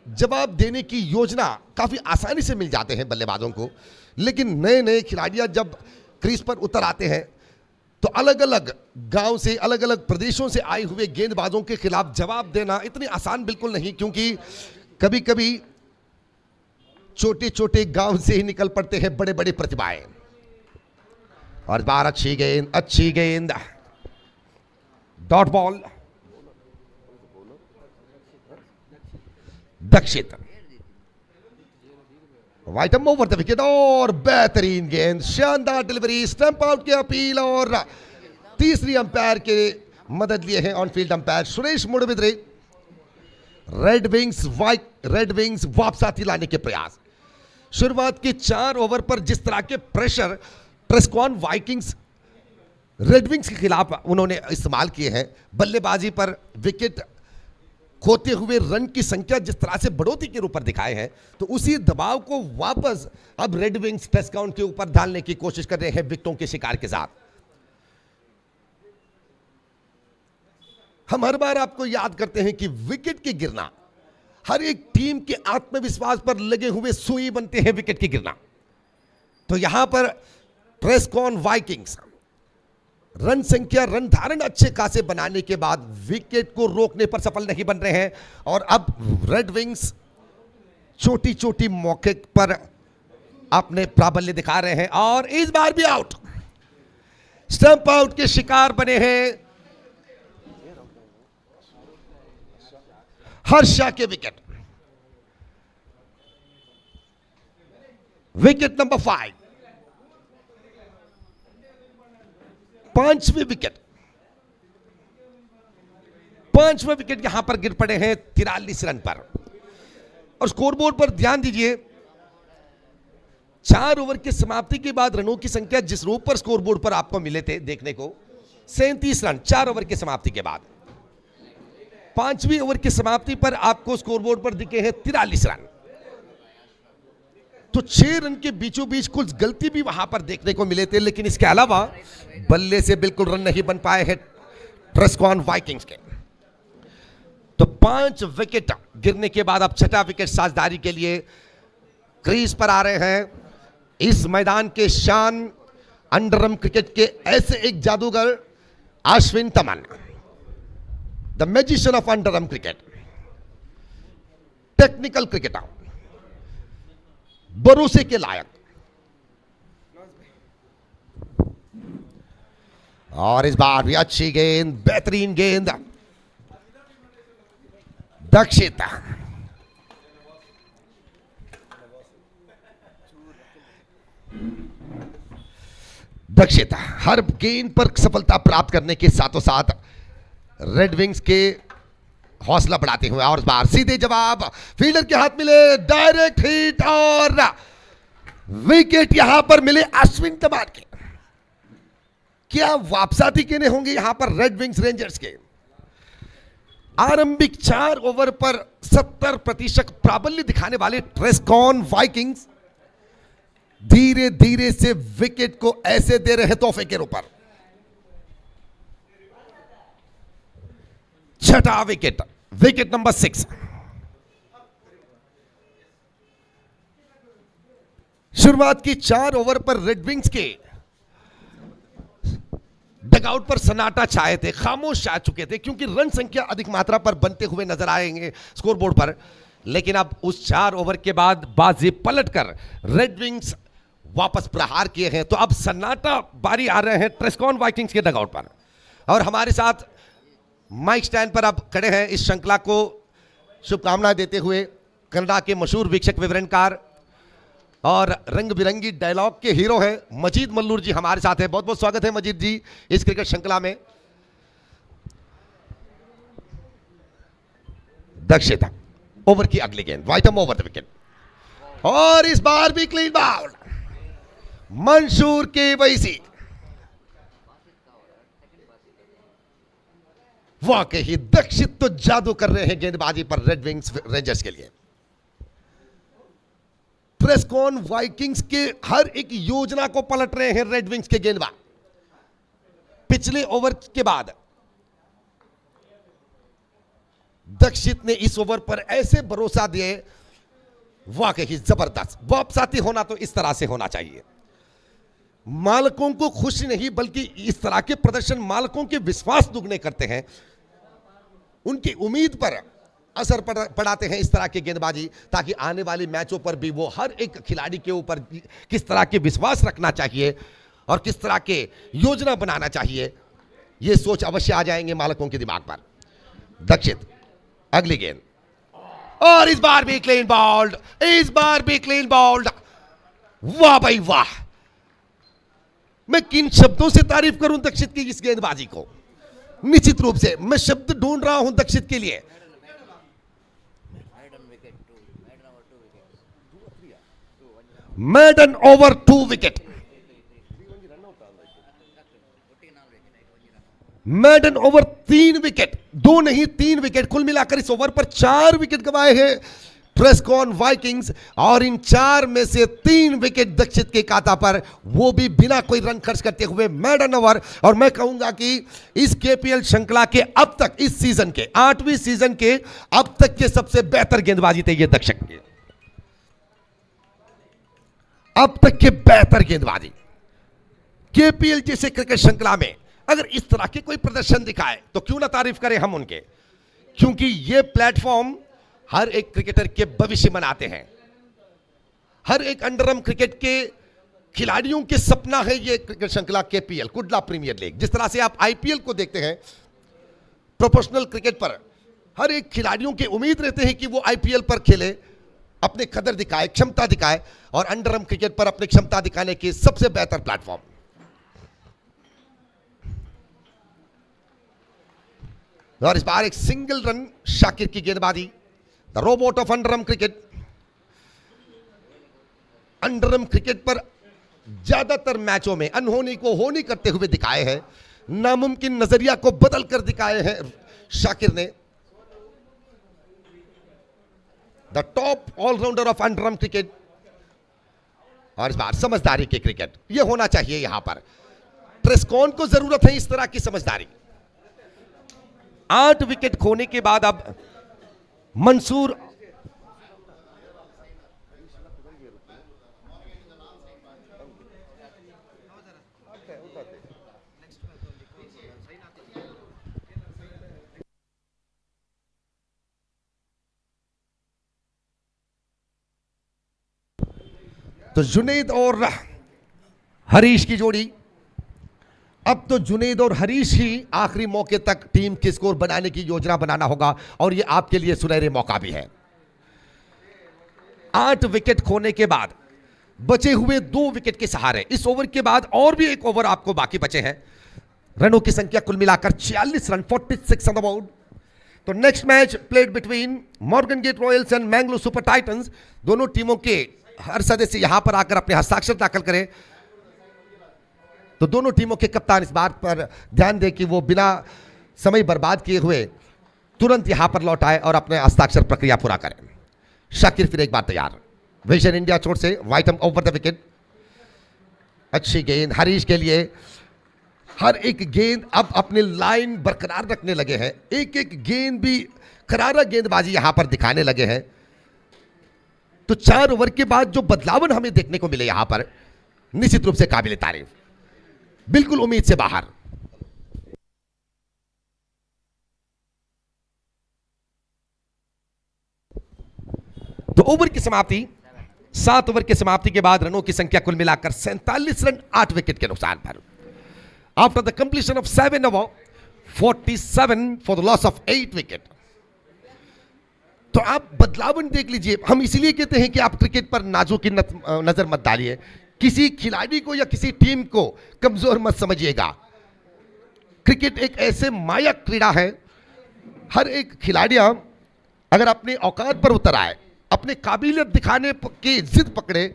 जवाब देने की योजना काफी आसानी से मिल जाते हैं बल्लेबाजों को। लेकिन नए नए खिलाड़ियां जब क्रीज पर उतर आते हैं, तो अलग अलग गांव से, अलग अलग प्रदेशों से आए हुए गेंदबाजों के खिलाफ जवाब देना इतनी आसान बिल्कुल नहीं, क्योंकि कभी कभी छोटे छोटे गांव से ही निकल पड़ते हैं बड़े बड़े प्रतिभाएं। और बार अच्छी गेंद, डॉट बॉल, दक्षित, वाइटम ओवर द विकेट, और बेहतरीन गेंद, शानदार डिलीवरी, स्टंप आउट की अपील, और तीसरी अंपायर के मदद लिए हैं on field umpire Suresh Mudbidri. Red Wings वापस लाने के प्रयास। शुरुआत के 4 ओवर पर जिस तरह के प्रेशर ट्रेस्कॉन वाइकिंग्स रेड विंग्स के खिलाफ उन्होंने इस्तेमाल किए हैं, बल्लेबाजी पर विकेट खोते हुए रन की संख्या जिस तरह से बढ़ोतरी के ऊपर दिखाए हैं, तो उसी दबाव को वापस अब रेड विंग्स ट्रेस्कॉन के ऊपर डालने की कोशिश कर रहे हैं विकेटों के शिकार के साथ। हम हर बार आपको याद करते हैं कि विकेट के गिरना हर एक टीम के आत्मविश्वास पर लगे हुए सुई बनते हैं विकेट की गिरना। तो यहां पर ट्रेस्कॉन वाइकिंग्स रन संख्या, रन धारण अच्छे खासे बनाने के बाद विकेट को रोकने पर सफल नहीं बन रहे हैं, और अब रेड विंग्स छोटी छोटी मौके पर अपने प्राबल्य दिखा रहे हैं, और इस बार भी आउट, स्टंप आउट के शिकार बने हैं हर्षा के विकेट। विकेट नंबर 5, 5वीं विकेट। पांचवें विकेट यहां पर गिर पड़े हैं 43 रन पर। और स्कोरबोर्ड पर ध्यान दीजिए, 4 ओवर की समाप्ति के बाद रनों की संख्या जिस रूप पर स्कोरबोर्ड पर आपको मिले थे देखने को 37 रन 4 ओवर की समाप्ति के बाद, 5वीं ओवर की समाप्ति पर आपको स्कोरबोर्ड पर दिखे हैं 43 रन। तो 6 रन के बीचों बीच कुछ गलती भी वहां पर देखने को मिले थे, लेकिन इसके अलावा बल्ले से बिल्कुल रन नहीं बन पाए हैं ट्रेस्कॉन वाइकिंग्स के। तो 5 विकेट गिरने के बाद अब 6वां विकेट साझेदारी के लिए क्रीज पर आ रहे हैं इस मैदान के शान अंडरआर्म क्रिकेट के ऐसे एक जादूगर अश्विन तमन, the magician of underarm cricket, technical cricketer, भरोसे के लायक। और इस बार भी अच्छी गेंद, बेहतरीन गेंद, दक्षित हर गेंद पर सफलता प्राप्त करने के साथों साथ रेड विंग्स के हौसला बढ़ाते हुए, और इस बार सीधे जवाब फील्डर के हाथ मिले, डायरेक्ट हिट और विकेट यहां पर मिले अश्विन तमन के। क्या वापसाती केने होंगे यहां पर रेड विंग्स रेंजर्स के। आरंभिक 4 ओवर पर 70% प्राबल्य दिखाने वाले ट्रेस्कॉन वाइकिंग्स धीरे धीरे से विकेट को ऐसे दे रहे हैं तोहफे के ऊपर। 6वां विकेट, विकेट नंबर 6। शुरुआत की 4 ओवर पर रेड विंग्स के डगआउट पर सन्नाटा छाए थे, खामोश छा चुके थे, क्योंकि रन संख्या अधिक मात्रा पर बनते हुए नजर आएंगे स्कोरबोर्ड पर। लेकिन अब उस 4 ओवर के बाद बाजी पलटकर रेड विंग्स वापस प्रहार किए हैं, तो अब सन्नाटा बारी आ रहे हैं ट्रेस्कॉन वाइकिंग्स के डगआउट पर। और हमारे साथ माइक स्टैंड पर अब खड़े हैं इस श्रृंखला को शुभकामनाएं देते हुए कनाडा के मशहूर वीक्षक विवरणकार और रंग बिरंगी डायलॉग के हीरो हैं मजीद मल्लूर जी हमारे साथ हैं। बहुत बहुत स्वागत है मजीद जी इस क्रिकेट श्रृंखला में। दक्षिता ओवर की अगली गेंद, वाइटम ओवर द विकेट, और इस बार भी क्लीन बाउल मंशूर के वैसी। वाकई दक्षित तो जादू कर रहे हैं गेंदबाजी पर रेड विंग्स रेंजर्स के लिए। ट्रेस्कॉन वाइकिंग्स के हर एक योजना को पलट रहे हैं रेड विंग्स के गेंदबाज। पिछले ओवर के बाद दक्षित ने इस ओवर पर ऐसे भरोसा दिए, वाकई जबरदस्त। वापसाती होना तो इस तरह से होना चाहिए। मालिकों को खुशी नहीं बल्कि इस तरह के प्रदर्शन मालिकों के विश्वास दुगने करते हैं, उनकी उम्मीद पर असर पड़ाते हैं इस तरह की गेंदबाजी, ताकि आने वाले मैचों पर भी वो हर एक खिलाड़ी के ऊपर किस तरह के विश्वास रखना चाहिए और किस तरह के योजना बनाना चाहिए, ये सोच अवश्य आ जाएंगे मालिकों के दिमाग पर। दक्षित अगली गेंद, और इस बार भी क्लीन बॉल्ड, इस बार भी क्लीन बॉल्ड। वाह भाई वाह, मैं किन शब्दों से तारीफ करूं दक्षित की इस गेंदबाजी को। निश्चित रूप से मैं शब्द ढूंढ रहा हूं दक्षित के लिए। मैडन ओवर 2 विकेट, मैडन ओवर 3 विकेट, 2 नहीं 3 विकेट, कुल मिलाकर इस ओवर पर 4 विकेट गंवाए हैं ट्रेस्कॉन वाइकिंग्स, और इन 4 में से 3 विकेट दक्षित के खाता पर, वो भी बिना कोई रन खर्च करते हुए मैडन ओवर। और मैं कहूंगा कि इस केपीएल श्रृंखला के अब तक इस सीजन के 8वीं सीजन के अब तक के सबसे बेहतर गेंदबाजी थे ये दक्षित के, अब तक के बेहतर गेंदबाजी। केपीएल जैसे क्रिकेट श्रृंखला में अगर इस तरह के कोई प्रदर्शन दिखाए तो क्यों ना तारीफ करें हम उनके, क्योंकि ये प्लेटफॉर्म हर एक क्रिकेटर के भविष्य बनाते हैं। हर एक अंडरआर्म क्रिकेट के खिलाड़ियों के सपना है ये क्रिकेट श्रृंखला केपीएल, कुडला प्रीमियर लीग। जिस तरह से आप आईपीएल को देखते हैं, प्रोफेशनल क्रिकेट पर हर एक खिलाड़ियों की उम्मीद रहते हैं कि वो आईपीएल पर खेले, अपने कदर दिखाए, क्षमता दिखाए, और अंडरआर्म क्रिकेट पर अपनी क्षमता दिखाने की सबसे बेहतर प्लेटफॉर्म। और इस बार एक सिंगल रन शाकिर की गेंदबाजी। The robot of underarm cricket. Underarm cricket पर ज्यादातर मैचों में अनहोनी को होनी करते हुए दिखाए हैं, नामुमकिन नजरिया को बदल कर दिखाए हैं शाकिर ने। The top allrounder of underarm cricket. और इस बार समझदारी के क्रिकेट, यह होना चाहिए यहां पर। ट्रेस्कॉन को जरूरत है इस तरह की समझदारी। 8 विकेट खोने के बाद अब मंसूर तो जुनैद और हरीश की जोड़ी। अब तो जुनैद और हरीश ही आखिरी मौके तक टीम के स्कोर बनाने की योजना बनाना होगा और यह आपके लिए सुनहरे मौका भी है। 8 विकेट खोने के बाद बचे हुए 2 विकेट के सहारे इस ओवर के बाद और भी एक ओवर आपको बाकी बचे हैं। रनों की संख्या कुल मिलाकर 46 रन, 46 ऑन द बोर्ड। तो next match played between Morgan Gate Royals and Mangalore Super Titans. दोनों टीमों के हर सदस्य यहां पर आकर अपने हस्ताक्षर दाखिल करें। तो दोनों टीमों के कप्तान इस बात पर ध्यान दें कि वो बिना समय बर्बाद किए हुए तुरंत यहां पर लौट आए और अपने हस्ताक्षर प्रक्रिया पूरा करें। शाकिर फिर एक बार तैयार। विजन इंडिया छोर से वाइटम ओवर द विकेट। अच्छी गेंद हरीश के लिए। हर एक गेंद अब अपनी लाइन बरकरार रखने लगे हैं। एक एक गेंद भी करारा गेंदबाजी यहां पर दिखाने लगे हैं। तो 4 ओवर के बाद जो बदलाव हमें देखने को मिले यहां पर निश्चित रूप से काबिल तारीफ, बिल्कुल उम्मीद से बाहर। तो ओवर की समाप्ति, 7 ओवर की समाप्ति के बाद रनों की संख्या कुल मिलाकर 47 रन 8 विकेट के नुकसान पर। After the completion of 7 over 47 for the loss of 8 wicket. तो आप बदलावन देख लीजिए। हम इसीलिए कहते हैं कि आप क्रिकेट पर नाजुकी नजर मत डालिए। किसी खिलाड़ी को या किसी टीम को कमजोर मत समझिएगा। क्रिकेट एक ऐसे मायक क्रीड़ा है, हर एक खिलाड़ियां अगर अपने औकात पर उतर आए, अपने काबिलियत दिखाने की जिद पकड़े,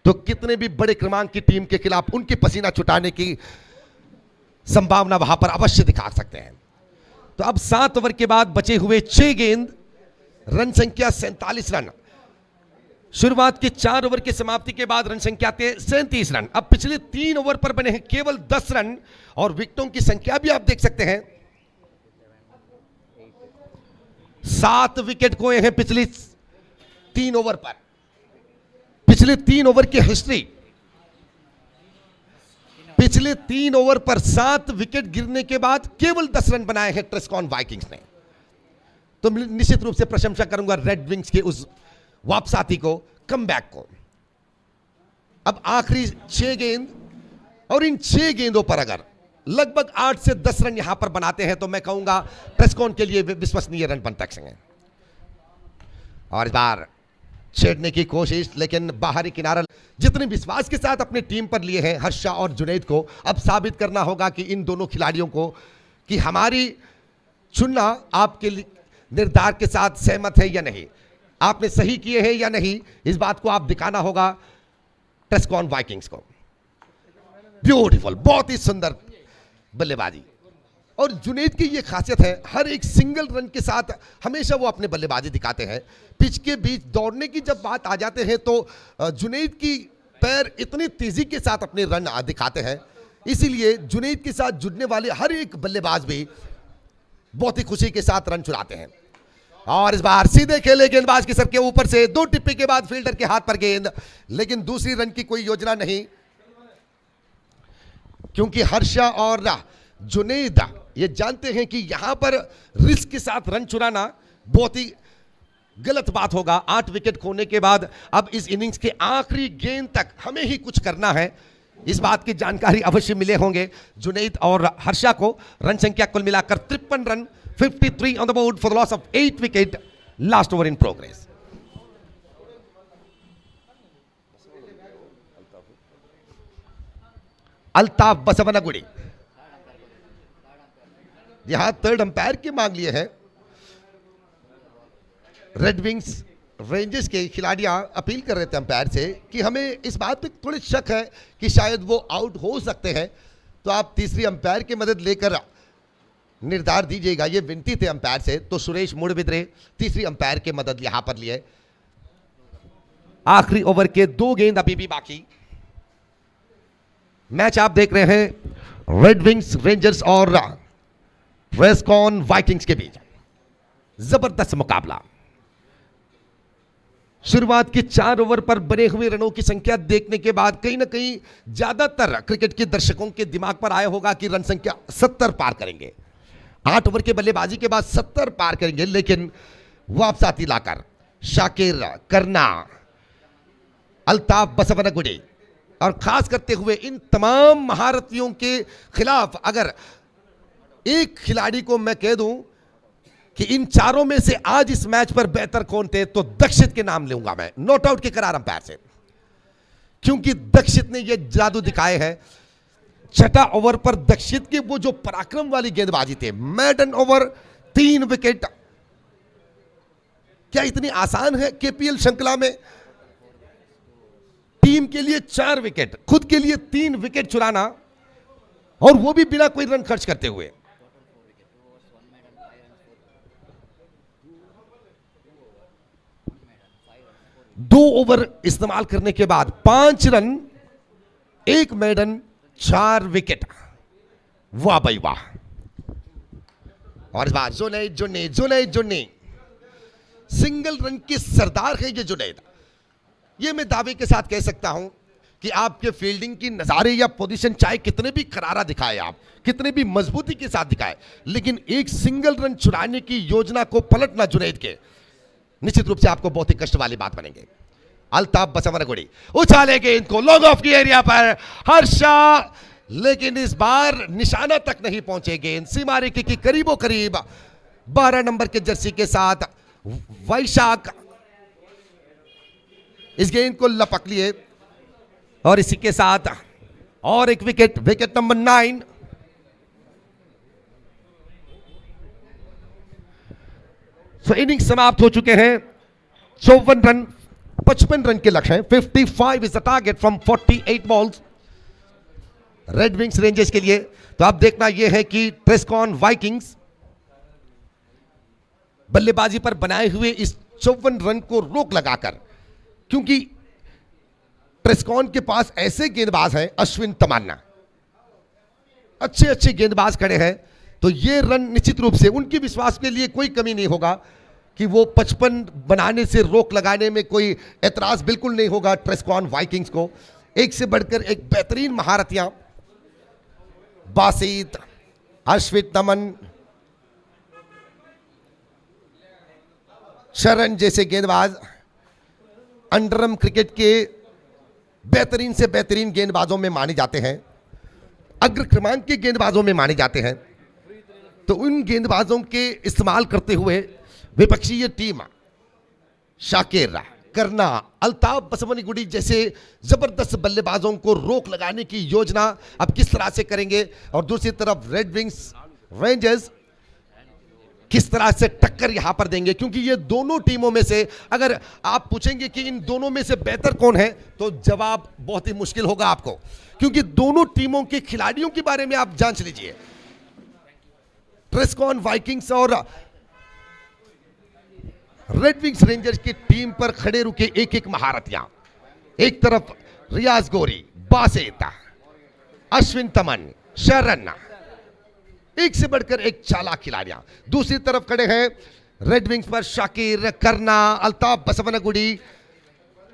तो कितने भी बड़े क्रमांक की टीम के खिलाफ उनके पसीना छुटाने की संभावना वहां पर अवश्य दिखा सकते हैं। तो अब 7 ओवर के बाद बचे हुए 6 गेंद, रन संख्या 47 रन। शुरुआत के 4 ओवर की समाप्ति के बाद रन संख्या थे 37 रन। अब पिछले 3 ओवर पर बने हैं केवल 10 रन और विकेटों की संख्या भी आप देख सकते हैं। 7 विकेट खोए हैं पिछले 3 ओवर पर। पिछले 3 ओवर की हिस्ट्री, पिछले 3 ओवर पर 7 विकेट गिरने के बाद केवल 10 रन बनाए हैं ट्रेस्कॉन वाइकिंग्स ने। तो निश्चित रूप से प्रशंसा करूंगा रेड विंग्स के उस वापसाती को, कमबैक को। अब आखिरी 6 गेंद और इन 6 गेंदों पर अगर लगभग 8 से 10 रन यहां पर बनाते हैं तो मैं कहूंगा ट्रेस्कॉन के लिए विश्वसनीय रन बन सकते हैं। और इस बार छेड़ने की कोशिश, लेकिन बाहरी किनारा। जितने विश्वास के साथ अपनी टीम पर लिए हैं हर्षा और जुनैद को, अब साबित करना होगा कि इन दोनों खिलाड़ियों को कि हमारी चुनना आपके निर्धार के साथ सहमत है या नहीं, आपने सही किए हैं या नहीं, इस बात को आप दिखाना होगा ट्रेस्कॉन वाइकिंग्स को। ब्यूटीफुल, बहुत ही सुंदर बल्लेबाजी। और जुनैद की ये खासियत है, हर एक सिंगल रन के साथ हमेशा वो अपने बल्लेबाजी दिखाते हैं। पिच के बीच दौड़ने की जब बात आ जाते हैं तो जुनैद की पैर इतनी तेजी के साथ अपने रन दिखाते हैं, इसीलिए जुनैद के साथ जुड़ने वाले हर एक बल्लेबाज भी बहुत ही खुशी के साथ रन चुराते हैं। और इस बार सीधे खेले गेंदबाज के सर के ऊपर से 2 टिप्पे के बाद फील्डर के हाथ पर गेंद, लेकिन दूसरी रन की कोई योजना नहीं, क्योंकि हर्षा और जुनैद ये जानते हैं कि यहां पर रिस्क के साथ रन चुराना बहुत ही गलत बात होगा। 8 विकेट खोने के बाद अब इस इनिंग्स के आखिरी गेंद तक हमें ही कुछ करना है, इस बात की जानकारी अवश्य मिले होंगे जुनैद और हर्षा को। रन संख्या कुल मिलाकर 53 run, 53 on the board for the loss of 8 wicket. Last over in progress. Altaf Basavanagudi, यहां थर्ड अंपायर की मांग लिए हैं। रेड विंग्स रेंजर्स के खिलाड़ियां अपील कर रहे थे अंपायर से कि हमें इस बात पे थोड़ी शक है कि शायद वो आउट हो सकते हैं, तो आप तीसरी अंपायर की मदद लेकर निर्धार दीजिएगा। ये विनती थे अंपायर से। तो सुरेश मुड़बिद्रे तीसरी अंपायर की मदद यहां पर लिए। आखिरी ओवर के 2 गेंद अभी भी बाकी। मैच आप देख रहे हैं रेड विंग्स रेंजर्स और ट्रेस्कॉन वाइकिंग्स के बीच। जबरदस्त मुकाबला। शुरुआत के 4 ओवर पर बने हुए रनों की संख्या देखने के बाद कहीं ना कहीं ज्यादातर क्रिकेट के दर्शकों के दिमाग पर आया होगा कि रन संख्या 70 पार करेंगे। 8 ओवर के बल्लेबाजी के बाद 70 पार करेंगे, लेकिन वापसाती लाकर शाकिर, करना, अल्ताफ बसवनगुडी और खास करते हुए इन तमाम महारथियों के खिलाफ अगर एक खिलाड़ी को मैं कह दूं कि इन चारों में से आज इस मैच पर बेहतर कौन थे, तो दक्षित के नाम लूंगा मैं, नॉट आउट के करार अंपायर से, क्योंकि दक्षित ने यह जादू दिखाए हैं। छठा ओवर पर दक्षित के वो जो पराक्रम वाली गेंदबाजी थे, मैडन ओवर 3 विकेट। क्या इतनी आसान है केपीएल श्रृंखला में टीम के लिए 4 विकेट, खुद के लिए 3 विकेट चुराना, और वो भी बिना कोई रन खर्च करते हुए। दो ओवर इस्तेमाल करने के बाद 5 रन, 1 मेडन, 4 विकेट। वाह भाई वाह। और इस बार जुनैद सिंगल रन के सरदार है ये जुनैद। ये मैं दावे के साथ कह सकता हूं कि आपके फील्डिंग की नजारे या पोजीशन चाहे कितने भी करारा दिखाए, आप कितने भी मजबूती के साथ दिखाए, लेकिन एक सिंगल रन चुराने की योजना को पलटना जुनैद के निश्चित रूप से आपको बहुत ही कष्ट वाली बात बनेंगे। अल्ताफ बसवनगुडी उछालेंगे इनको लॉन्ग ऑफ की एरिया पर, हर्षा, लेकिन इस बार निशाना तक नहीं पहुंचे गेंद, सीमा रेखा की करीबो करीब। 12 नंबर के जर्सी के साथ वैशाख इस गेंद को लपक लिए और इसी के साथ और एक विकेट, विकेट नंबर 9। सो इनिंग समाप्त हो चुके हैं। 54 रन 55 रन के लक्ष्य हैं। 55 is the target from 48 balls red Wings rangers के लिए। तो आप देखना यह है कि ट्रेस्कॉन वाइकिंग्स बल्लेबाजी पर बनाए हुए इस 54 रन को रोक लगाकर, क्योंकि ट्रेस्कॉन के पास ऐसे गेंदबाज हैं, अश्विन, तमन्ना, अच्छे अच्छे गेंदबाज खड़े हैं, तो ये रन निश्चित रूप से उनके विश्वास के लिए कोई कमी नहीं होगा कि वो 55 बनाने से रोक लगाने में कोई एतराज बिल्कुल नहीं होगा ट्रेस्कॉन वाइकिंग्स को। एक से बढ़कर एक बेहतरीन महारथियां, बासित, अश्विन, तमन, शरण जैसे गेंदबाज अंडरम क्रिकेट के बेहतरीन से बेहतरीन गेंदबाजों में माने जाते हैं, अग्र क्रमांक के गेंदबाजों में माने जाते हैं। तो उन गेंदबाजों के इस्तेमाल करते हुए विपक्षीय टीम शाकिर, करना, अल्ताफ बसवनगुडी जैसे जबरदस्त बल्लेबाजों को रोक लगाने की योजना अब किस तरह से करेंगे, और दूसरी तरफ रेड विंग्स रेंजर्स किस तरह से टक्कर यहां पर देंगे, क्योंकि ये दोनों टीमों में से अगर आप पूछेंगे कि इन दोनों में से बेहतर कौन है, तो जवाब बहुत ही मुश्किल होगा आपको, क्योंकि दोनों टीमों के खिलाड़ियों के बारे में आप जांच लीजिए। ट्रेस्कॉन वाइकिंग्स और रेड विंग्स रेंजर्स की टीम पर खड़े रुके एक एक महारथियां, एक तरफ रियाज गोरी, बासित, अश्विन, तमन, शरण, एक से बढ़कर एक चालाक खिलाड़ियां, दूसरी तरफ खड़े हैं रेड विंग्स पर शाकिर, करना, अल्ताफ बसवनगुडी,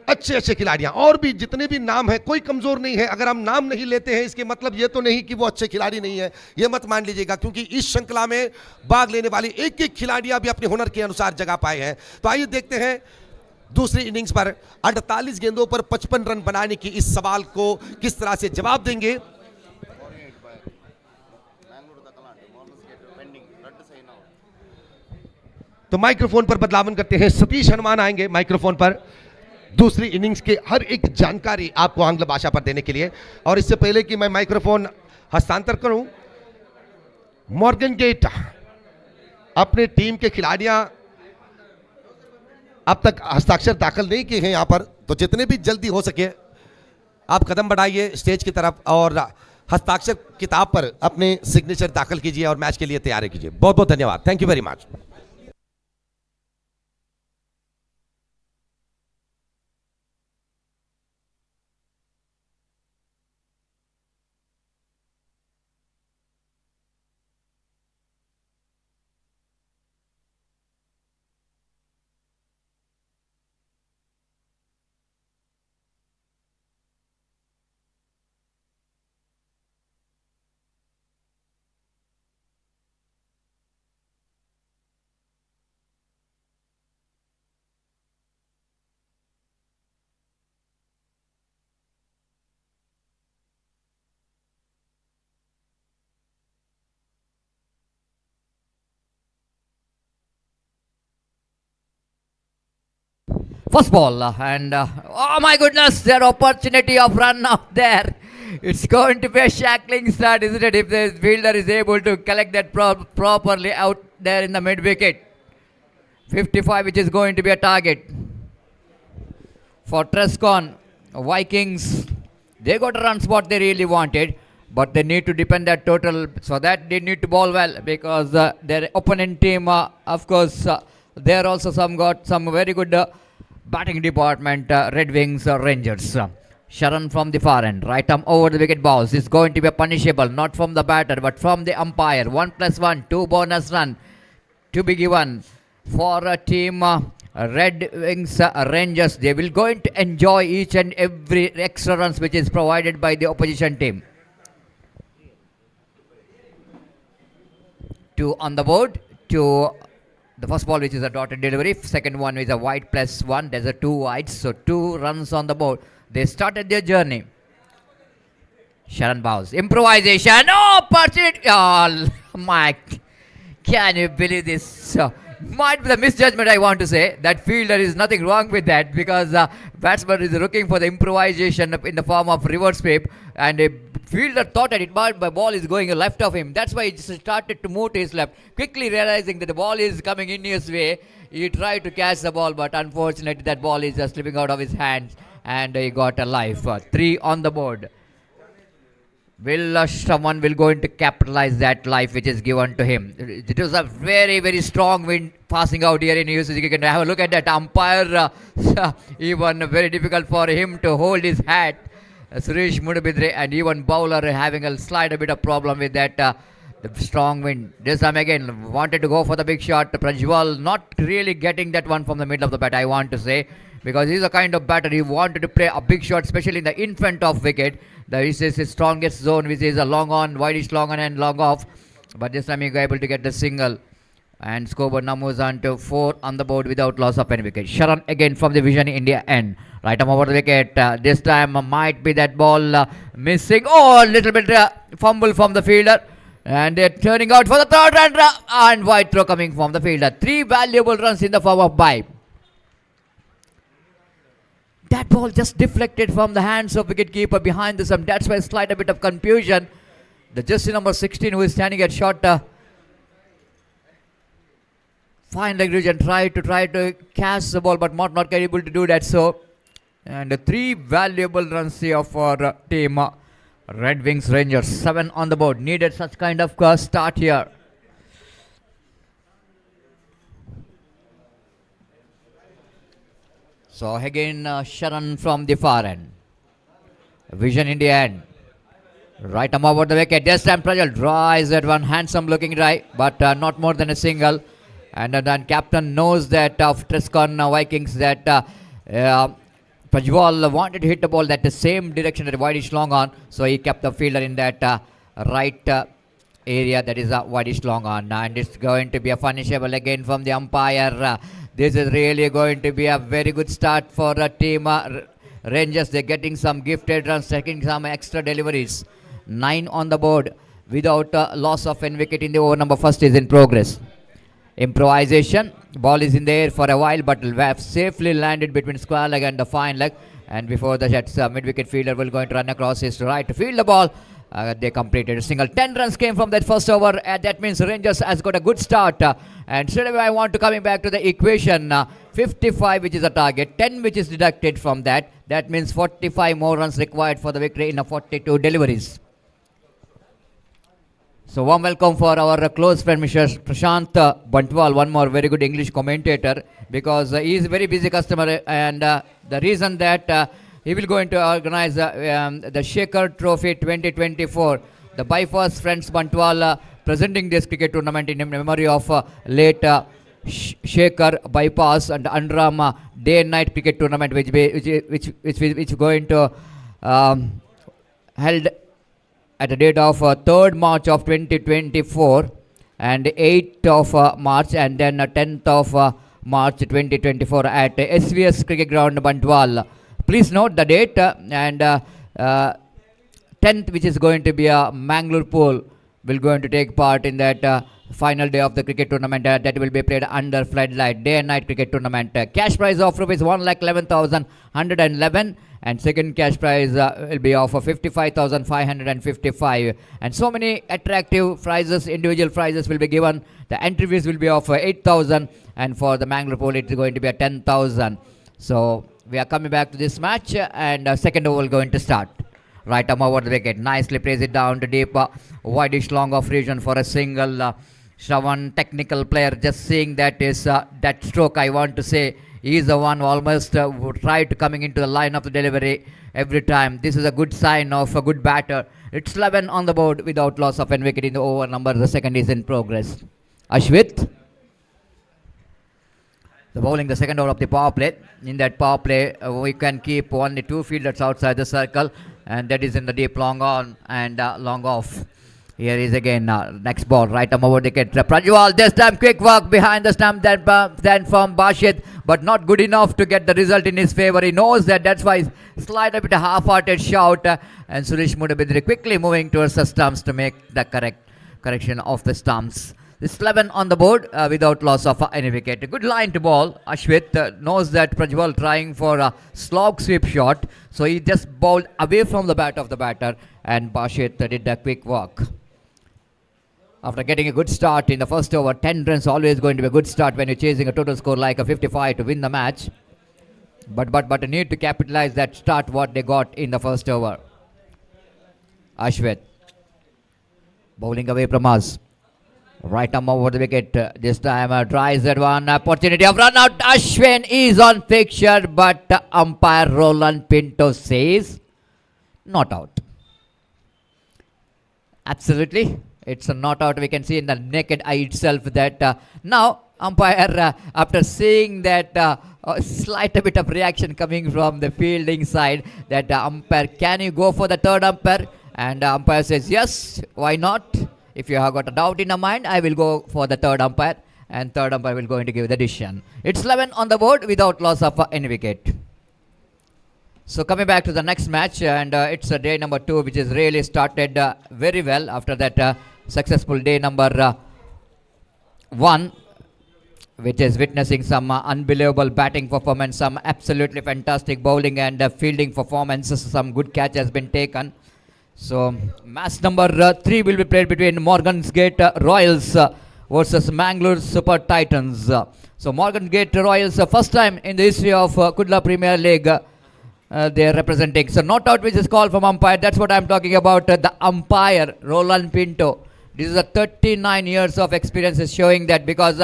अच्छे अच्छे खिलाड़ियां, और भी जितने भी नाम है कोई कमजोर नहीं है। अगर हम नाम नहीं लेते हैं इसके मतलब ये तो नहीं कि वो अच्छे खिलाड़ी नहीं है, ये मत मान लीजिएगा, क्योंकि इस श्रृंखला में भाग लेने वाली एक एक खिलाड़ियां भी अपने हुनर के अनुसार जगह पाए हैं। तो आइए देखते हैं दूसरी इनिंग्स पर 48 गेंदों पर 55 रन बनाने की इस सवाल को किस तरह से जवाब देंगे। तो माइक्रोफोन पर बदलावन करते हैं, सतीश हनुमान आएंगे माइक्रोफोन पर दूसरी इनिंग्स के हर एक जानकारी आपको आंग्ल भाषा पर देने के लिए। और इससे पहले कि मैं माइक्रोफोन हस्तांतर करूं, मॉर्गन गेट अपने टीम के खिलाड़ियां अब तक हस्ताक्षर दाखिल नहीं किए हैं यहाँ पर, तो जितने भी जल्दी हो सके आप कदम बढ़ाइए स्टेज की तरफ और हस्ताक्षर किताब पर अपने सिग्नेचर दाखिल कीजिए और मैच के लिए तैयारी कीजिए। बहुत बहुत धन्यवाद। Thank you very much. First ball, and oh my goodness, their opportunity of run out there. It's going to be a shackling start, isn't it? If the fielder is able to collect that properly out there in the mid wicket. 55, which is going to be a target for Trescon. Vikings, they got a run spot they really wanted, but they need to depend that total, so that they need to bowl well, because their opponent team, of course, there also some got some very good batting department, Red Wings Rangers. Sharan from the far end, right arm over the wicket bounce is going to be a punishable, not from the batter but from the umpire. 1+1, 2 bonus run to be given for a team Red Wings Rangers. They will going to enjoy each and every extra runs which is provided by the opposition team. 2 on the board to the first ball, which is a dotted delivery. Second one is a wide +1. There's a 2 wides, so 2 runs on the board. They started their journey. Sharan bows. Improvisation. Oh, opportunity. Oh, Mike. Can you believe this? Might be the misjudgment, I want to say. That fielder is nothing wrong with that, because batsman is looking for the improvisation in the form of reverse sweep, and a fielder thought that it might, the ball is going left of him. That's why he just started to move to his left. Quickly realizing that the ball is coming in his way, he tried to catch the ball, but unfortunately that ball is just slipping out of his hands, and he got a life. 3 on the board. Will someone will going to capitalize that life which is given to him? It was a very, very strong wind passing out here in UCC. You can have a look at that umpire. Even very difficult for him to hold his hat. Suresh Mudabidre, and even bowler having a slight a bit of problem with that the strong wind. This time again wanted to go for the big shot. Prajwal not really getting that one from the middle of the bat, I want to say, because he's a kind of batter. He wanted to play a big shot, especially in the in front of wicket. This is his strongest zone, which is a long on, wideish long on and long off. But this time he was able to get the single, and scoreboard now moves on to 4 on the board without loss of any wicket. Sharan again from the Vision India end. Right arm over the wicket. This time might be that ball missing. Oh, a little bit fumble from the fielder. And they're turning out for the third run, and wide throw coming from the fielder. 3 valuable runs in the form of bye. That ball just deflected from the hands of wicketkeeper behind the stump. That's why slight a bit of confusion. The jersey number 16, who is standing at short fine leg region, try to catch the ball, but not able to do that. So, and 3 valuable runs here for team Red Wings Rangers. 7 on the board. Needed such kind of start here. So again Sharan from the far end. Vision India end. Right arm over the wicket. This time Prajal drives that one. Handsome looking try, but not more than a single. And then captain knows that of Trescon Vikings that Prajwal wanted to hit the ball that the same direction that wideish long on. So he kept the fielder in that right area, that is a wideish long on. And it's going to be a punishable again from the umpire. This is really going to be a very good start for a team Rangers. They're getting some gifted runs, taking some extra deliveries. 9 on the board without loss of an wicket in the over number first is in progress. Improvisation. Ball is in the air for a while, but safely landed between square leg and the fine leg. And before the Jets, mid-wicket fielder will going to run across his right to field the ball. They completed a single. 10 runs came from that first over. That means Rangers has got a good start. And straight away I want to coming back to the equation. 55 which is the target. 10 which is deducted from that. That means 45 more runs required for the victory in a 42 deliveries. So warm welcome for our close friend Mr. Prashant Bantwal, one more very good English commentator, because he is a very busy customer, and the reason that he will going to organize the Shaker Trophy 2024. The Bypass Friends Bantwal presenting this cricket tournament in memory of late Shaker Bypass and Andram day and night cricket tournament, which going to held at the date of 3rd March of 2024 and 8th of March and then 10th of March 2024 at SVS Cricket Ground, Bantwal. Please note the date and 10th, which is going to be a Mangalore pool, will going to take part in that final day of the cricket tournament that will be played under floodlight, day and night cricket tournament. Cash prize of rupees 1,11,111 and second cash prize will be of 55,555, and so many attractive prizes, individual prizes will be given. The entry fees will be of 8,000, and for the Mangalore pool it is going to be a 10,000. So we are coming back to this match, and second over going to start. Right arm over the wicket, nicely plays it down to deep wideish long off region for a single. Shravan, technical player, just seeing that is that stroke, I want to say he is the one who almost tried coming into the line of the delivery every time. This is a good sign of a good batter. It's 11 on the board without loss of an wicket in the over number. The second is in progress. Ashwit, the bowling the second over of the power play. In that power play, we can keep only 2 fielders outside the circle, and that is in the deep long on and long off. Here is again next ball, right arm over the wicket. Prajwal, this time quick work behind the stump then from Bashid, but not good enough to get the result in his favour. He knows that, that's why slide a bit a half-hearted shout, and Suresh Mudabidri quickly moving towards the stumps to make the correction of the stumps. This 11 on the board without loss of any wicket. A good line to ball. Ashwit knows that Prajwal trying for a slog sweep shot, so he just bowled away from the bat of the batter, and Bashid did a quick walk. After getting a good start in the first over, 10 runs always going to be a good start when you're chasing a total score like a 55 to win the match. But need to capitalize that start what they got in the first over. Ashwit bowling away from us. Right arm over the wicket. This time tries that one. Opportunity of run out. Ashwin is on fixture, but umpire Roland Pinto says not out. Absolutely. It's a not out. We can see in the naked eye itself that now umpire, after seeing that slight bit of reaction coming from the fielding side, that umpire, can you go for the third umpire? And umpire says yes, why not? If you have got a doubt in your mind, I will go for the third umpire, and third umpire will going to give the decision. It's 11 on the board without loss of any wicket. So coming back to the next match, and it's day number 2, which is really started very well after that successful day number 1, which is witnessing some unbelievable batting performance, some absolutely fantastic bowling and fielding performances. Some good catch has been taken. So match number 3 will be played between Morgansgate Royals versus Mangalore Super Titans. So Morgansgate Royals, first time in the history of Kudla Premier League, they are representing. So not out which is called from umpire. That's what I'm talking about. The umpire Roland Pinto. This is a 39 years of experience is showing that, because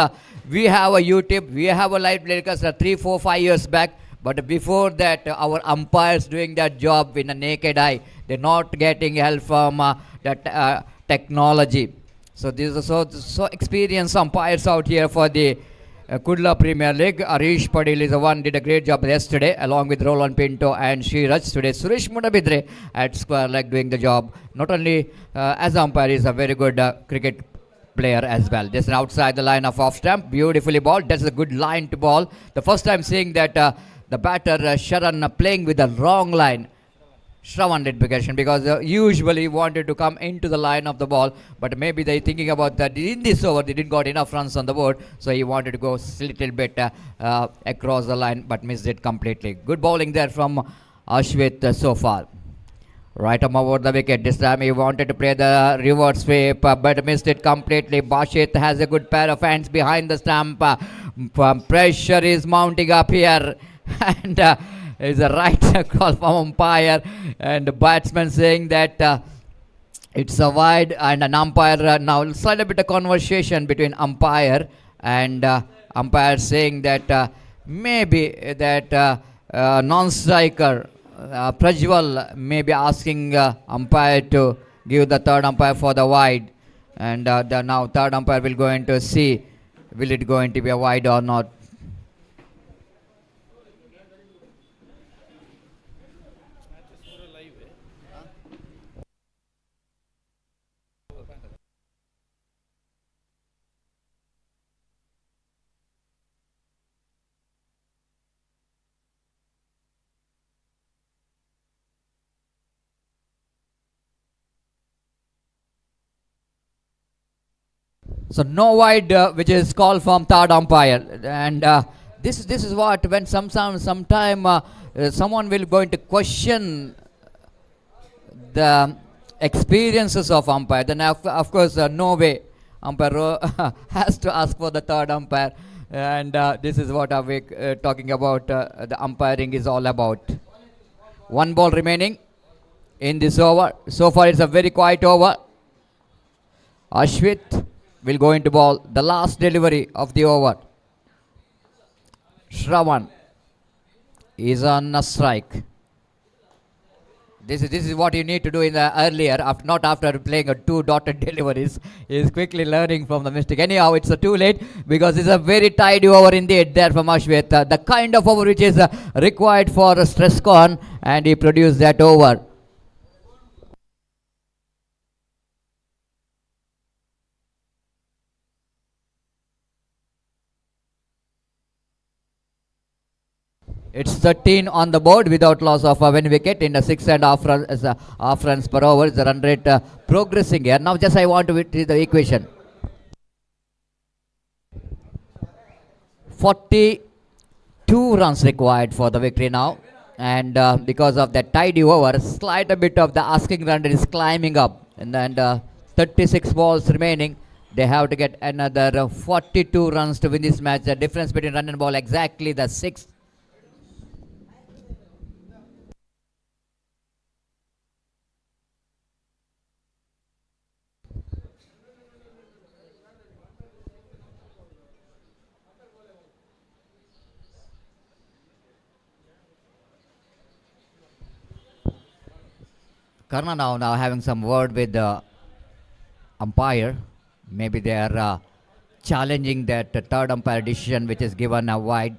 we have a YouTube, we have a live telecast 3, 4, 5 years back. But before that, our umpires doing that job in a naked eye. They're not getting help from that technology. So these are so experienced umpires out here for the Kudla Premier League. Arish Padil is the one did a great job yesterday, along with Roland Pinto and Shiraj. Today Suresh Mudabidre at square leg doing the job. Not only as umpire, is a very good cricket player as well. Just outside the line of off stump, beautifully balled. That's a good line to ball. The first time seeing that the batter Sharan playing with the wrong line. Shravan did because usually wanted to come into the line of the ball, but maybe they thinking about that in this over they didn't got enough runs on the board, so he wanted to go a little bit across the line, but missed it completely. Good bowling there from Ashwit so far. Right arm over the wicket. This time he wanted to play the reverse sweep, but missed it completely. Bashit has a good pair of hands behind the stump. Pressure is mounting up here, and is a right call from umpire, and the batsman saying that it's a wide, and an umpire now slight a bit of conversation between umpire and umpire saying that maybe that non-striker Prajwal may be asking umpire to give the third umpire for the wide, and the now third umpire will going to see will it going to be a wide or not. So no wide, which is called from third umpire, and this is what when sometime someone will going to question the experiences of umpire. Then of course no way umpire has to ask for the third umpire, and this is what we talking about. The umpiring is all about. One ball remaining in this over. So far it's a very quiet over. Ashwit will go into ball. The last delivery of the over. Shravan is on a strike. This is what you need to do in the earlier, not after playing two dotted deliveries. He is quickly learning from the mistake. Anyhow, it's too late because it's a very tidy over indeed there from Ashwit. The kind of over which is required for a stress con, and he produced that over. It's 13 on the board without loss of one wicket in the 6.5 runs per over. The run rate progressing here. Now just I want to see the equation. 42 runs required for the victory now. And because of that tidy over, slight a bit of the asking run is climbing up. And then 36 balls remaining. They have to get another 42 runs to win this match. The difference between run and ball exactly the 6. Karna now having some word with the umpire. Maybe they are challenging that third umpire decision which is given a wide.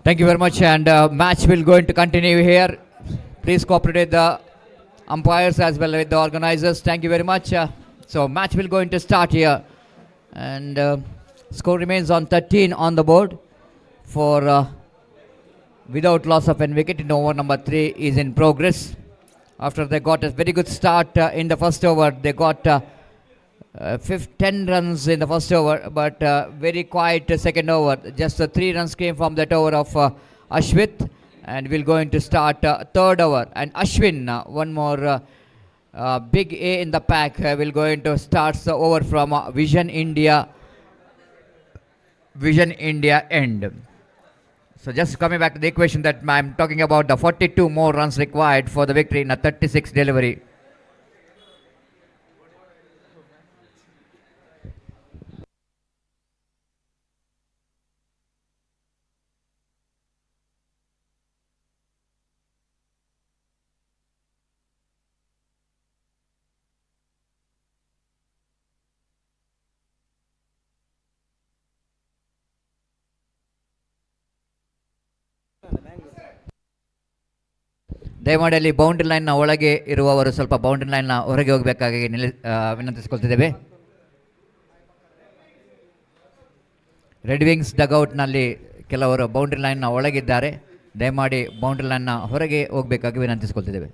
Thank you very much, and match will going to continue here. Please cooperate with the umpires as well with the organizers. Thank you very much. So match will going to start here, and score remains on 13 on the board for without loss of an wicket. In over number 3 is in progress. After they got a very good start in the first over, they got 10 runs in the first over, but very quiet second over. Just 3 runs came from that over of Ashwit, and we're going to start third over. And Ashwin, one more big A in the pack, will going to start the over from Vision India end. So just coming back to the equation that I'm talking about, the 42 more runs required for the victory in a 36 delivery. ದಯಮಾಡಿ ಅಲ್ಲಿ boundary ಲೈನ್ನ ಒಳಗೆ ಇರುವವರು ಸ್ವಲ್ಪ boundary ಲೈನ್ನ ಹೊರಗೆ ಹೋಗಬೇಕಾಗಿ ವಿನಂತಿಸಿಕೊಳ್ತಿದ್ದೇವೆ. Red wings ಡಗೌಟ್ನಲ್ಲಿ ಕೆಲವರು boundary ಲೈನ್ನ ಒಳಗಿದ್ದಾರೆ. ದಯಮಾಡಿ ಬೌಂಡ್ರಿ ಲೈನ್ನ ಹೊರಗೆ ಹೋಗಬೇಕಾಗಿ ವಿನಂತಿಸಿಕೊಳ್ತಿದ್ದೇವೆ.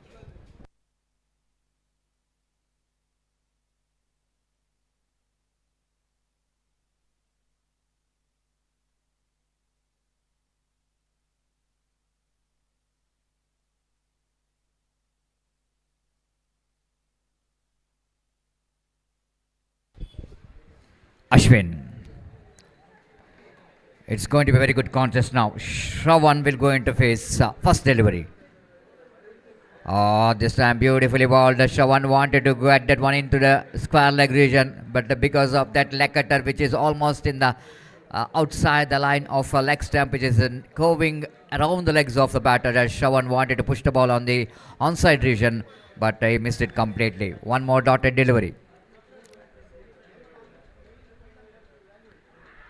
Ashwin. It's going to be a very good contest now. Shravan will go into face first delivery. Oh, this time beautifully balled. Shravan wanted to get that one into the square leg region, but because of that leg cutter, which is almost in the outside the line of a leg stump, which is curving around the legs of the batter, as Shravan wanted to push the ball on the onside region, but he missed it completely. One more dotted delivery.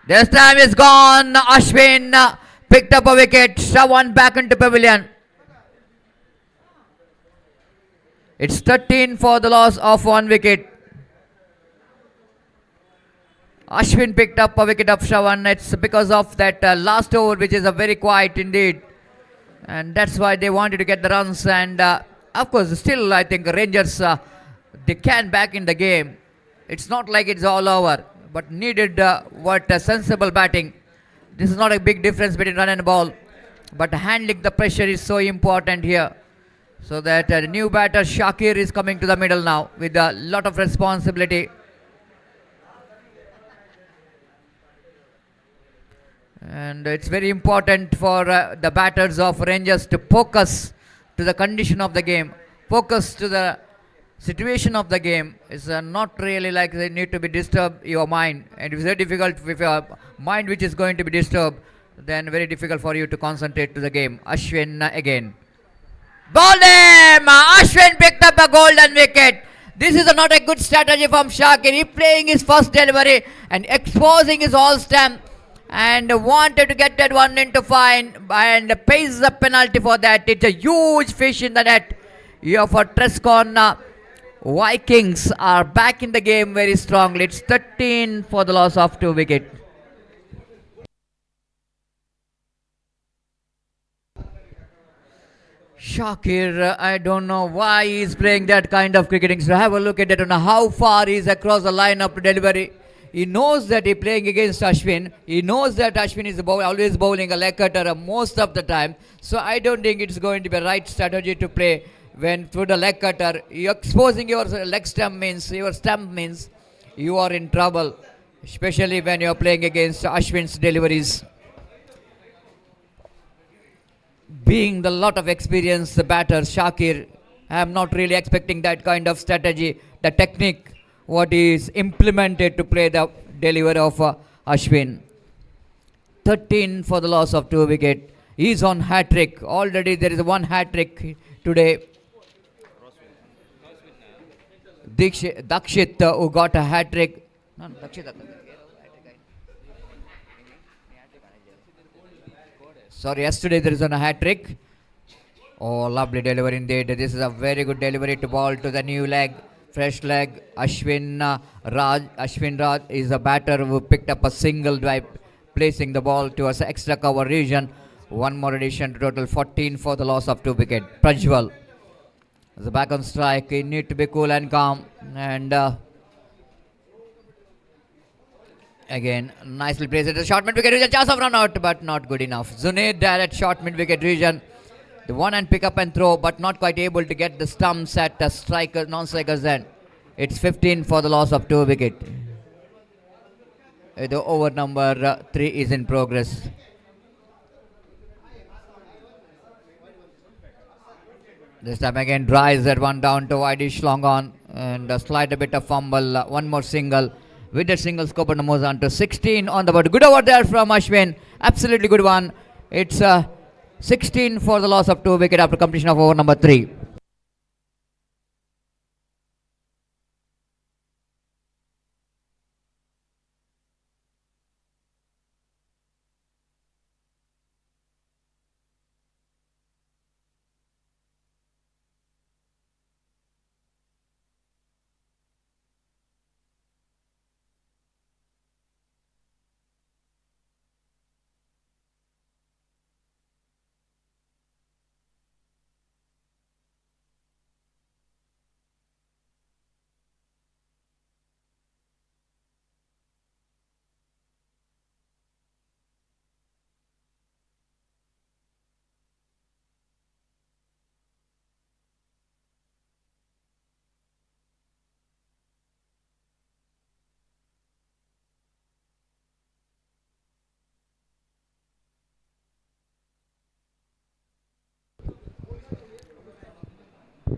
This time is gone. Ashwin picked up a wicket. Shravan back into pavilion. It's 13 for the loss of 1 wicket. Ashwin picked up a wicket of Shravan. It's because of that last over, which is a very quiet indeed. And that's why they wanted to get the runs. And of course, still I think Rangers, they can back in the game. It's not like it's all over, but needed sensible batting. This is not a big difference between run and ball, but handling the pressure is so important here. So that the new batter Shakir is coming to the middle now with a lot of responsibility. And it's very important for the batters of Rangers to focus to the condition of the game, focus to the situation of the game. Is not really like they need to be disturb your mind, and it's very difficult with your mind which is going to be disturbed, then very difficult for you to concentrate to the game. Ashwin again. Bowled him! Ashwin picked up a golden wicket. This is not a good strategy from Shakir. He playing his first delivery and exposing his all stamp and wanted to get that one into fine and pays the penalty for that. It's a huge fish in the net here for Trescon. Vikings are back in the game very strongly. It's 13 for the loss of 2 wickets. Shakir, I don't know why he's playing that kind of cricketing. So have a look at it and how far he's across the line of delivery. He knows that he's playing against Ashwin. He knows that Ashwin is always bowling a leg cutter most of the time. So I don't think it's going to be a right strategy to play when through the leg cutter. You're exposing your leg stump means, your stump means you are in trouble, especially when you're playing against Ashwin's deliveries. Being the lot of experience, the batter Shakir, I'm not really expecting that kind of strategy, the technique, what is implemented to play the delivery of Ashwin. 13 for the loss of 2 wickets. He's on hat-trick. Already there is one hat-trick today. Dakshit, who got a hat-trick. No, Dakshit. Sorry, yesterday there is a hat trick. Oh, lovely delivery indeed. This is a very good delivery to ball to the new leg, fresh leg. Ashwin Raj is a batter who picked up a single drive, placing the ball towards the extra cover region. One more addition to total 14 for the loss of 2 wickets. Prajwal is back on strike. He need to be cool and calm. And again, nicely placed at the short mid wicket region. Chance of run out, but not good enough. Zunaid there at short mid wicket region. The one hand pick up and throw, but not quite able to get the stumps at the striker, non-strikers end. It's 15 for the loss of 2 wicket. The over number 3 is in progress. This time again, drives that one down to Widish long on and a slight bit of fumble. One more single. With that single, Skopan moves on to 16 on the board. Good over there from Ashwin. Absolutely good one. It's 16 for the loss of 2 wicket after completion of over number 3.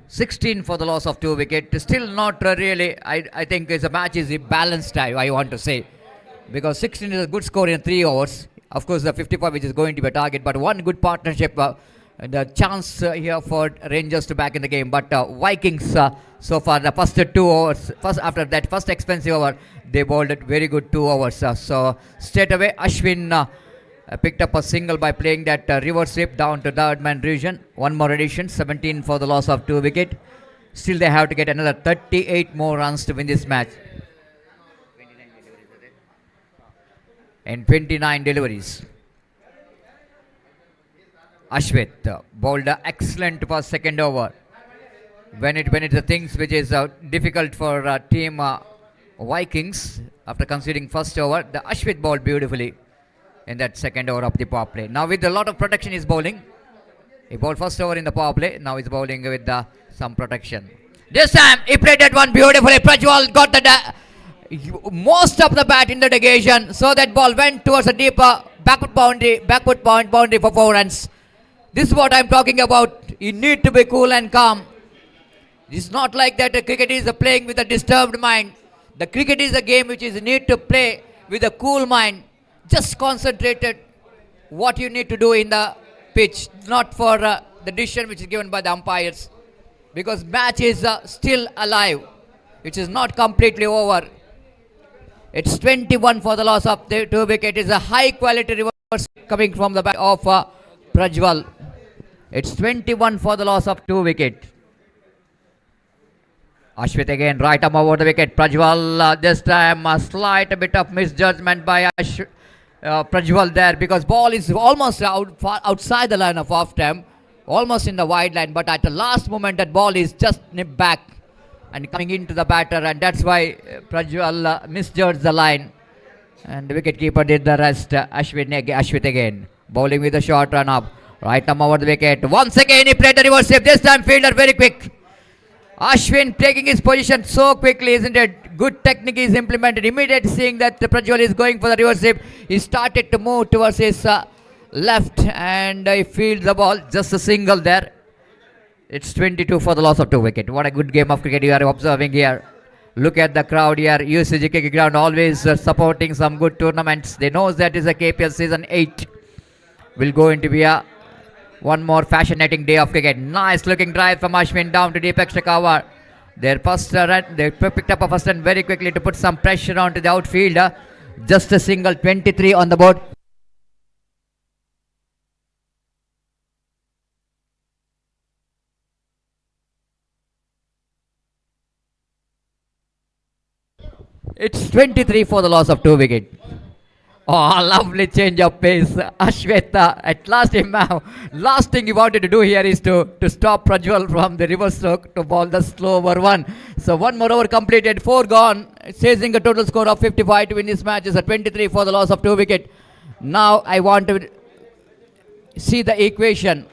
(16 for the loss of 2 wicket. Still not really. I think the match is balanced. I want to say, because 16 is a good score in 3 overs. Of course, the 55 which is going to be a target, but one good partnership. The chance here for Rangers to back in the game, but Vikings so far the first 2 overs. After that first expensive over, they bowled it very good 2 overs. So straight away, Ashwin picked up a single by playing that reverse sweep down to third man region. One more addition, 17 for the loss of 2 wicket. Still they have to get another 38 more runs to win this match. And 29 deliveries. Ashwit bowled excellent for second over. When it's the things which is difficult for team Vikings after conceding first over, the Ashwit bowled beautifully in that second over of the power play. Now with a lot of protection he's bowling. He bowled first over in the power play. Now he's bowling with some protection. This time he played that one beautifully. Prajwal got the most of the bat in the negation. So that ball went towards a deeper backward boundary for 4 runs. This is what I'm talking about. You need to be cool and calm. It's not like that cricket is playing with a disturbed mind. The cricket is a game which is need to play with a cool mind. Just concentrated what you need to do in the pitch, not for the decision which is given by the umpires, because match is still alive, which is not completely over. It's 21 for the loss of the 2 wicket. It is a high quality reverse coming from the back of Prajwal. It's 21 for the loss of 2 wicket. Ashwit again, right arm over the wicket. Prajwal this time a slight bit of misjudgment by Prajwal there, because ball is almost outside the line of off time, almost in the wide line, but at the last moment that ball is just nipped back and coming into the batter, and that's why Prajwal misjudged the line, and the wicketkeeper did the rest. Ashwit again bowling with a short run up, right arm over the wicket. Once again he played the reverse sweep. This time fielder very quick. Ashwin taking his position so quickly, isn't it? Good technique is implemented. Immediately seeing that Prajwal is going for the reverse sweep, he started to move towards his left and he fields the ball. Just a single there. It's 22 for the loss of 2 wicket. What a good game of cricket you are observing here. Look at the crowd here. UCG Cricket Ground always supporting some good tournaments. They know that is a KPL season 8. Will go into be a one more fascinating day of cricket. Nice looking drive from Ashwin down to deep extra cover. Their first run, they picked up a first run very quickly to put some pressure onto the outfield. Just a single, 23 on the board. It's 23 for the loss of 2 wickets. Oh, lovely change of pace. Ashweta, at last last thing he wanted to do here is to stop Prajwal from the reverse stroke to ball the slow over one. So one more over completed, 4 gone, chasing a total score of 55 to win this match. Is a 23 for the loss of 2 wickets. Now I want to see the equation.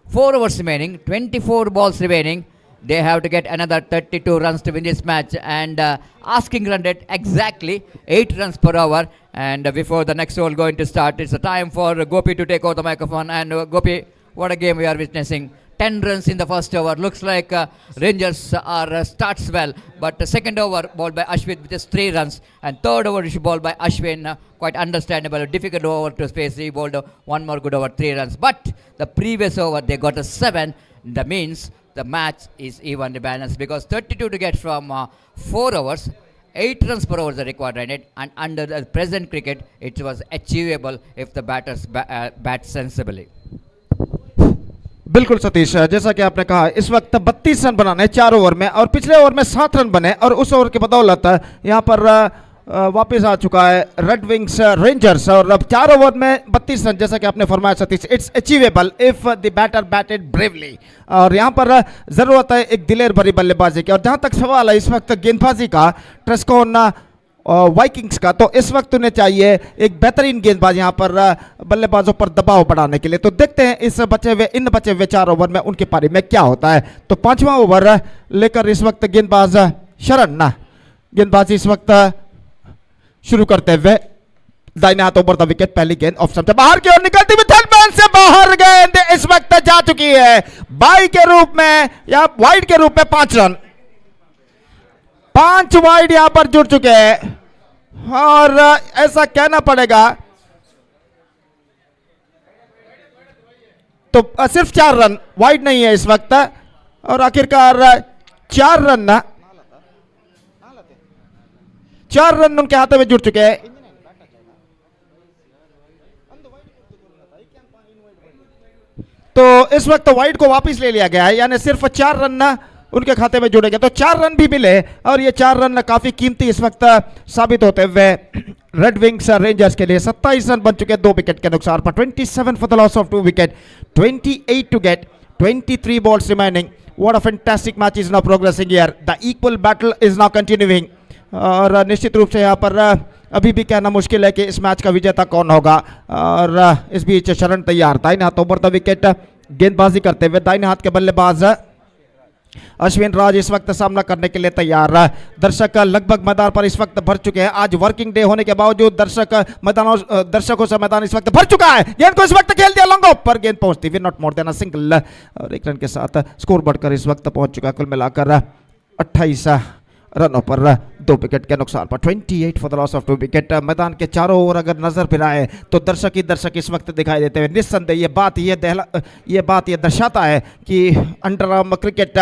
4 overs remaining, 24 balls remaining. They have to get another 32 runs to win this match, and asking run rate exactly 8 runs per hour. And before the next over going to start, it's a time for Gopi to take over the microphone. And Gopi, what a game we are witnessing. 10 runs in the first over. Looks like Rangers are starts well, but the second over bowled by Ashwin with just 3 runs, and third over is bowled by Ashwin. Quite understandable. Difficult over to space. He bowled one more good over, 3 runs. But the previous over they got a 7. That means the match is evenly balanced, because 32 to get from 4 overs, 8 runs per over is the required run rate, and under the present cricket it was achievable if the batters bat sensibly. बिल्कुल सतीश, जैसा कि आपने कहा इस वक्त 32 run बनाने 4 over में, और पिछले ओवर में 7 रन बने, और उस ओवर की बदौलत यहाँ पर वापस आ चुका है रेड विंग्स रेंजर्स, और अब 4 ओवर में 32 रन, जैसा कि आपने फरमाया Satish, it's achievable if the batter batted bravely. और यहाँ पर जरूरत है एक दिलेर भरी बल्लेबाजी की। और जहाँ तक सवाल है इस वक्त गेंदबाजी का ट्रेस्कॉन वाइकिंग्स का, तो इस वक्त उन्हें चाहिए एक बेहतरीन गेंदबाज यहाँ पर बल्लेबाजों पर दबाव बढ़ाने के लिए। तो देखते हैं इन बचे हुए 4 ओवर में उनकी पारी में क्या होता है। तो 5वां ओवर लेकर इस वक्त गेंदबाज शरण गेंदबाजी इस वक्त शुरू करते हुए दाहिने हाथ ओवर द विकेट। पहली गेंद ऑफ स्टंप से बाहर की ओर निकलती हुई थर्ड मैन से बाहर गेंद इस वक्त जा चुकी है बाई के रूप में या वाइड के रूप में। 5 रन, 5 वाइड यहां पर जुड़ चुके हैं, और ऐसा कहना पड़ेगा तो सिर्फ 4 रन वाइड नहीं है इस वक्त, और आखिरकार 4 रन उनके हाथों में जुड़ चुके हैं। तो इस वक्त वाइड को वापस ले लिया गया है, यानी सिर्फ 4 रन उनके खाते में जुड़ेंगे। तो 4 रन भी मिले, और ये 4 रन काफी कीमती इस वक्त साबित होते हुए रेड विंग्स रेंजर्स के लिए। 27 रन बन चुके हैं 2 विकेट के नुकसान पर। 27 for the loss of 2 wicket, 28 to get, 23 balls remaining. What a fantastic match is now progressing here. The equal battle is now continuing. और निश्चित रूप से यहाँ पर अभी भी कहना मुश्किल है कि इस मैच का विजेता कौन होगा। और इस बीच शरण तैयार, दाहिने हाथ ओवर द विकेट गेंदबाजी करते हुए दाहिने हाथ के बल्लेबाज अश्विन राज इस वक्त सामना करने के लिए तैयार। दर्शक लगभग मैदान पर इस वक्त भर चुके हैं। आज वर्किंग डे होने के बावजूद दर्शकों से मैदान इस वक्त भर चुका है। गेंद को इस वक्त खेल दिया लॉन्ग ऑफ पर, गेंद पहुंचती हुई not more than a single, और 1 रन के साथ स्कोर बढ़कर इस वक्त पहुंच चुका है कुल मिलाकर 28 रनों पर 2 विकेट के नुकसान पर। 28 for the loss of 2 wicket. मैदान के चारों ओर अगर नजर फिराए तो दर्शक ही दर्शक इस वक्त दिखाई देते हुए। निस्संदेह ये बात ये दर्शाता है कि अंडर आर्म क्रिकेट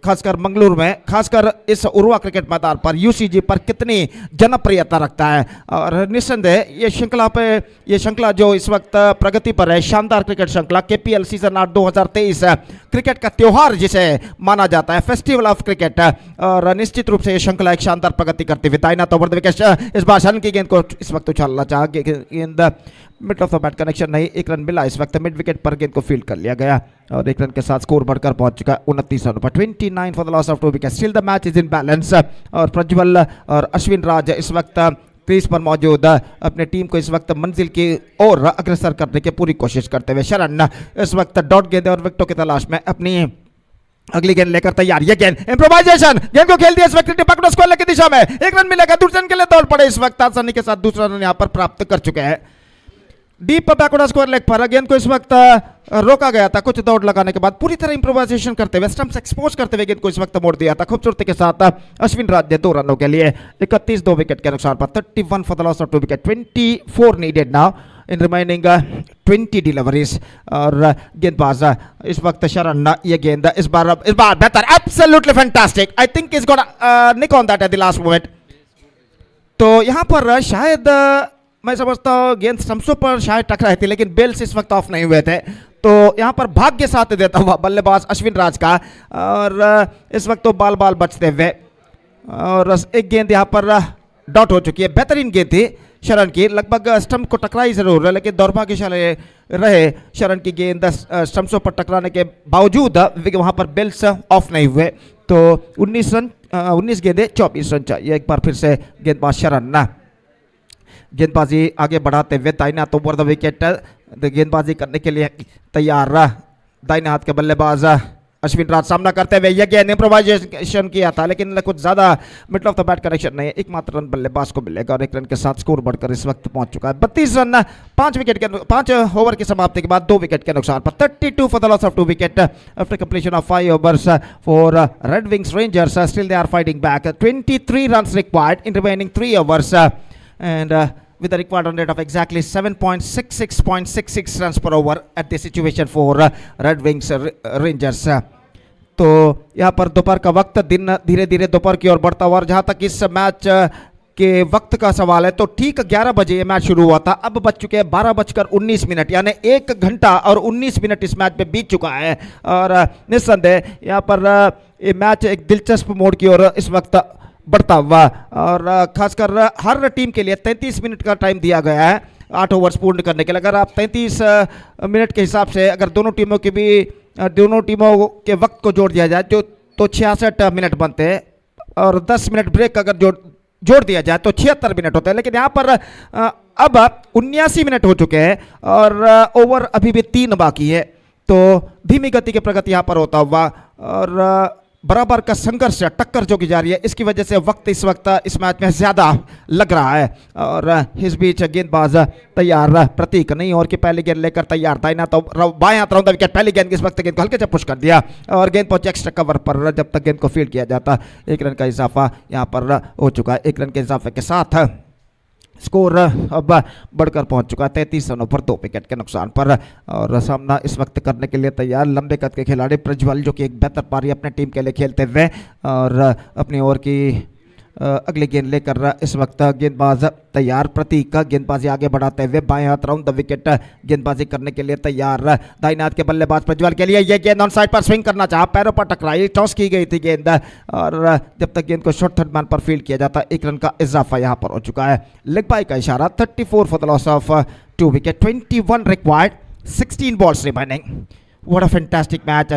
खासकर मंगलुरु में, खासकर इस उर्वा क्रिकेट मैदान पर यूसीजी पर कितनी जनप्रियता रखता है। और निस्संदेह ये श्रृंखला जो इस वक्त प्रगति पर है, शानदार क्रिकेट श्रृंखला केपीएल सीजन 8 2023 क्रिकेट का त्योहार जिसे माना जाता है, फेस्टिवल ऑफ क्रिकेट, और निश्चित रूप से ये श्रृंखला एक शानदार प्रगति करती हुई। दाहिना ओवर द विकेट, इस बार शरण की गेंद को इस वक्त उछालना चाहा, गेंद mid of the bat connection नहीं, 1 रन मिला इस वक्त। मिड विकेट पर गेंद को फील्ड कर लिया गया, और 1 रन के साथ स्कोर बढ़कर पहुंच चुका है 29 रनों पर। 29 for the loss of 2 wicket. Still the match is in balance, और प्रज्वल और अश्विन राज इस वक्त क्रीज पर मौजूद अपने टीम को इस वक्त मंजिल की ओर अग्रसर करने की पूरी कोशिश करते हुए। शरण इस वक्त डॉट गेंद और विकेटों की तलाश में अपनी अगली गेंद लेकर तैयार। ये गेंद इंप्रोवाइजेशन, गेंद को खेल दिया इस वक्त टिपक स्क्वायर की दिशा में। 1 रन मिलेगा, दूसरे रन के लिए दौड़ पड़े इस वक्त आसानी के साथ दूसरा रन यहां पर प्राप्त कर चुके हैं। डीप बैकवर्ड स्क्वायर लेग पर गेंद को इस वक्त रोका गया था, कुछ दौड़ लगाने के बाद पूरी तरह इंप्रोवाइजेशन करते हुए, स्टंप्स एक्सपोज करते हुए गेंद को इस वक्त मोड़ दिया था खूबसूरती के साथ अश्विन राज ने 2 रनों के लिए। 31 2 विकेट के नुकसान पर। 31 for the loss of 2 wicket, 24 needed now in remaining 20 deliveries. और गेंदबाज इस वक्त शरण, ये गेंद इस बार बेहतर, absolutely fantastic, I think is gonna nick on that at the last moment. तो यहां पर शायद मैं समझता हूँ गेंद स्टंप्सों पर शायद टकराई थी, लेकिन बेल्स इस वक्त ऑफ नहीं हुए थे। तो यहाँ पर भाग्य साथ देता हुआ बल्लेबाज अश्विन राज का, और इस वक्त तो बाल बचते हुए, और एक गेंद यहाँ पर डॉट हो चुकी है। बेहतरीन गेंद थी शरण की, लगभग स्टंप को टकराई जरूर है लेकिन दुर्भाग्यशाली रहे शरण की गेंद स्टंप्सों पर टकराने के बावजूद वहां पर बेल्स ऑफ नहीं हुए। तो 19 रन 19 गेंदें 24 रन चाहिए। एक बार फिर से गेंदबाज शरण ना गेंदबाजी आगे बढ़ाते हुए दाहिने हाथ ओवर द विकेट गेंदबाजी करने के लिए तैयार दाहिने हाथ के बल्लेबाज अश्विन राज सामना करते हुए ये गेंद इम्प्रोवाइजेशन किया था लेकिन कुछ ज्यादा middle of the bat connection नहीं है। एकमात्र रन बल्लेबाज को मिलेगा और 1 रन के साथ स्कोर बढ़कर इस वक्त पहुंच चुका है 32 रन 5 ओवर की समाप्ति के बाद 2 विकेट के नुकसान पर 32 for the loss of 2 wicket after completion of 5 overs for Red Wings Rangers still they are fighting back 23 runs required in remaining 3 overs and with a required run rate of exactly 7.66 runs per over at this situation for Red Wings Rangers. तो यहाँ पर दोपहर का वक्त दिन धीरे धीरे दोपहर की ओर बढ़ता हुआ और जहाँ तक इस मैच के वक्त का सवाल है तो ठीक 11 बजे ये मैच शुरू हुआ था। अब बज चुके हैं 12:19 यानी 1 घंटा और 19 मिनट इस मैच में बीत चुका है और निस्संदेह यहाँ पर ये मैच एक दिलचस्प मोड़ की ओर इस वक्त बढ़ता हुआ और खासकर हर टीम के लिए 33 मिनट का टाइम दिया गया है 8 ओवर्स पूर्ण करने के लिए। अगर आप 33 मिनट के हिसाब से अगर दोनों टीमों के वक्त को जोड़ दिया जाए तो 66 मिनट बनते हैं और 10 मिनट ब्रेक अगर जोड़ दिया जाए तो 76 मिनट होते हैं। लेकिन यहाँ पर अब 79 मिनट हो चुके हैं और ओवर अभी भी 3 बाकी है तो धीमी गति की प्रगति यहाँ पर होता हुआ और बराबर का संघर्ष टक्कर जो की जा रही है इसकी वजह से वक्त इस वक्त इस मैच में ज्यादा लग रहा है और इस बीच गेंदबाज तैयार प्रतीक नहीं और की पहली गेंद लेकर तैयार था ना तो बाएं हाथ राउंड द विकेट पहली गेंद इस वक्त गेंद को हल्के से पुश कर दिया और गेंद पहुंचे एक्स्ट्रा कवर पर जब तक गेंद को फील्ड किया जाता 1 रन का इजाफा यहाँ पर हो चुका है। 1 रन के इजाफे के साथ स्कोर अब बढ़कर पहुंच चुका है 33 रनों पर 2 विकेट के नुकसान पर और सामना इस वक्त करने के लिए तैयार लंबे कद के खिलाड़ी प्रज्वल जो कि एक बेहतर पारी अपने टीम के लिए खेलते हुए और अपनी ओर की अगली गेंद लेकर इस वक्त गेंदबाज तैयार प्रतीक का गेंदबाजी आगे बढ़ाते हुए बाएं हाथ राउंड द विकेट गेंदबाजी करने के लिए तैयार दाहिने हाथ के बल्लेबाज प्रज्वल के लिए यह गेंद ऑन साइड पर स्विंग करना चाहा पैरों पर टकराई टॉस की गई थी गेंद और जब तक गेंद को शॉर्ट थर्ड मैन पर फील्ड किया जाता 1 रन का इजाफा यहां पर हो चुका है। लेग बाय का इशारा 34 for the loss of 2 wicket 21 required 16 balls remaining. What a fantastic match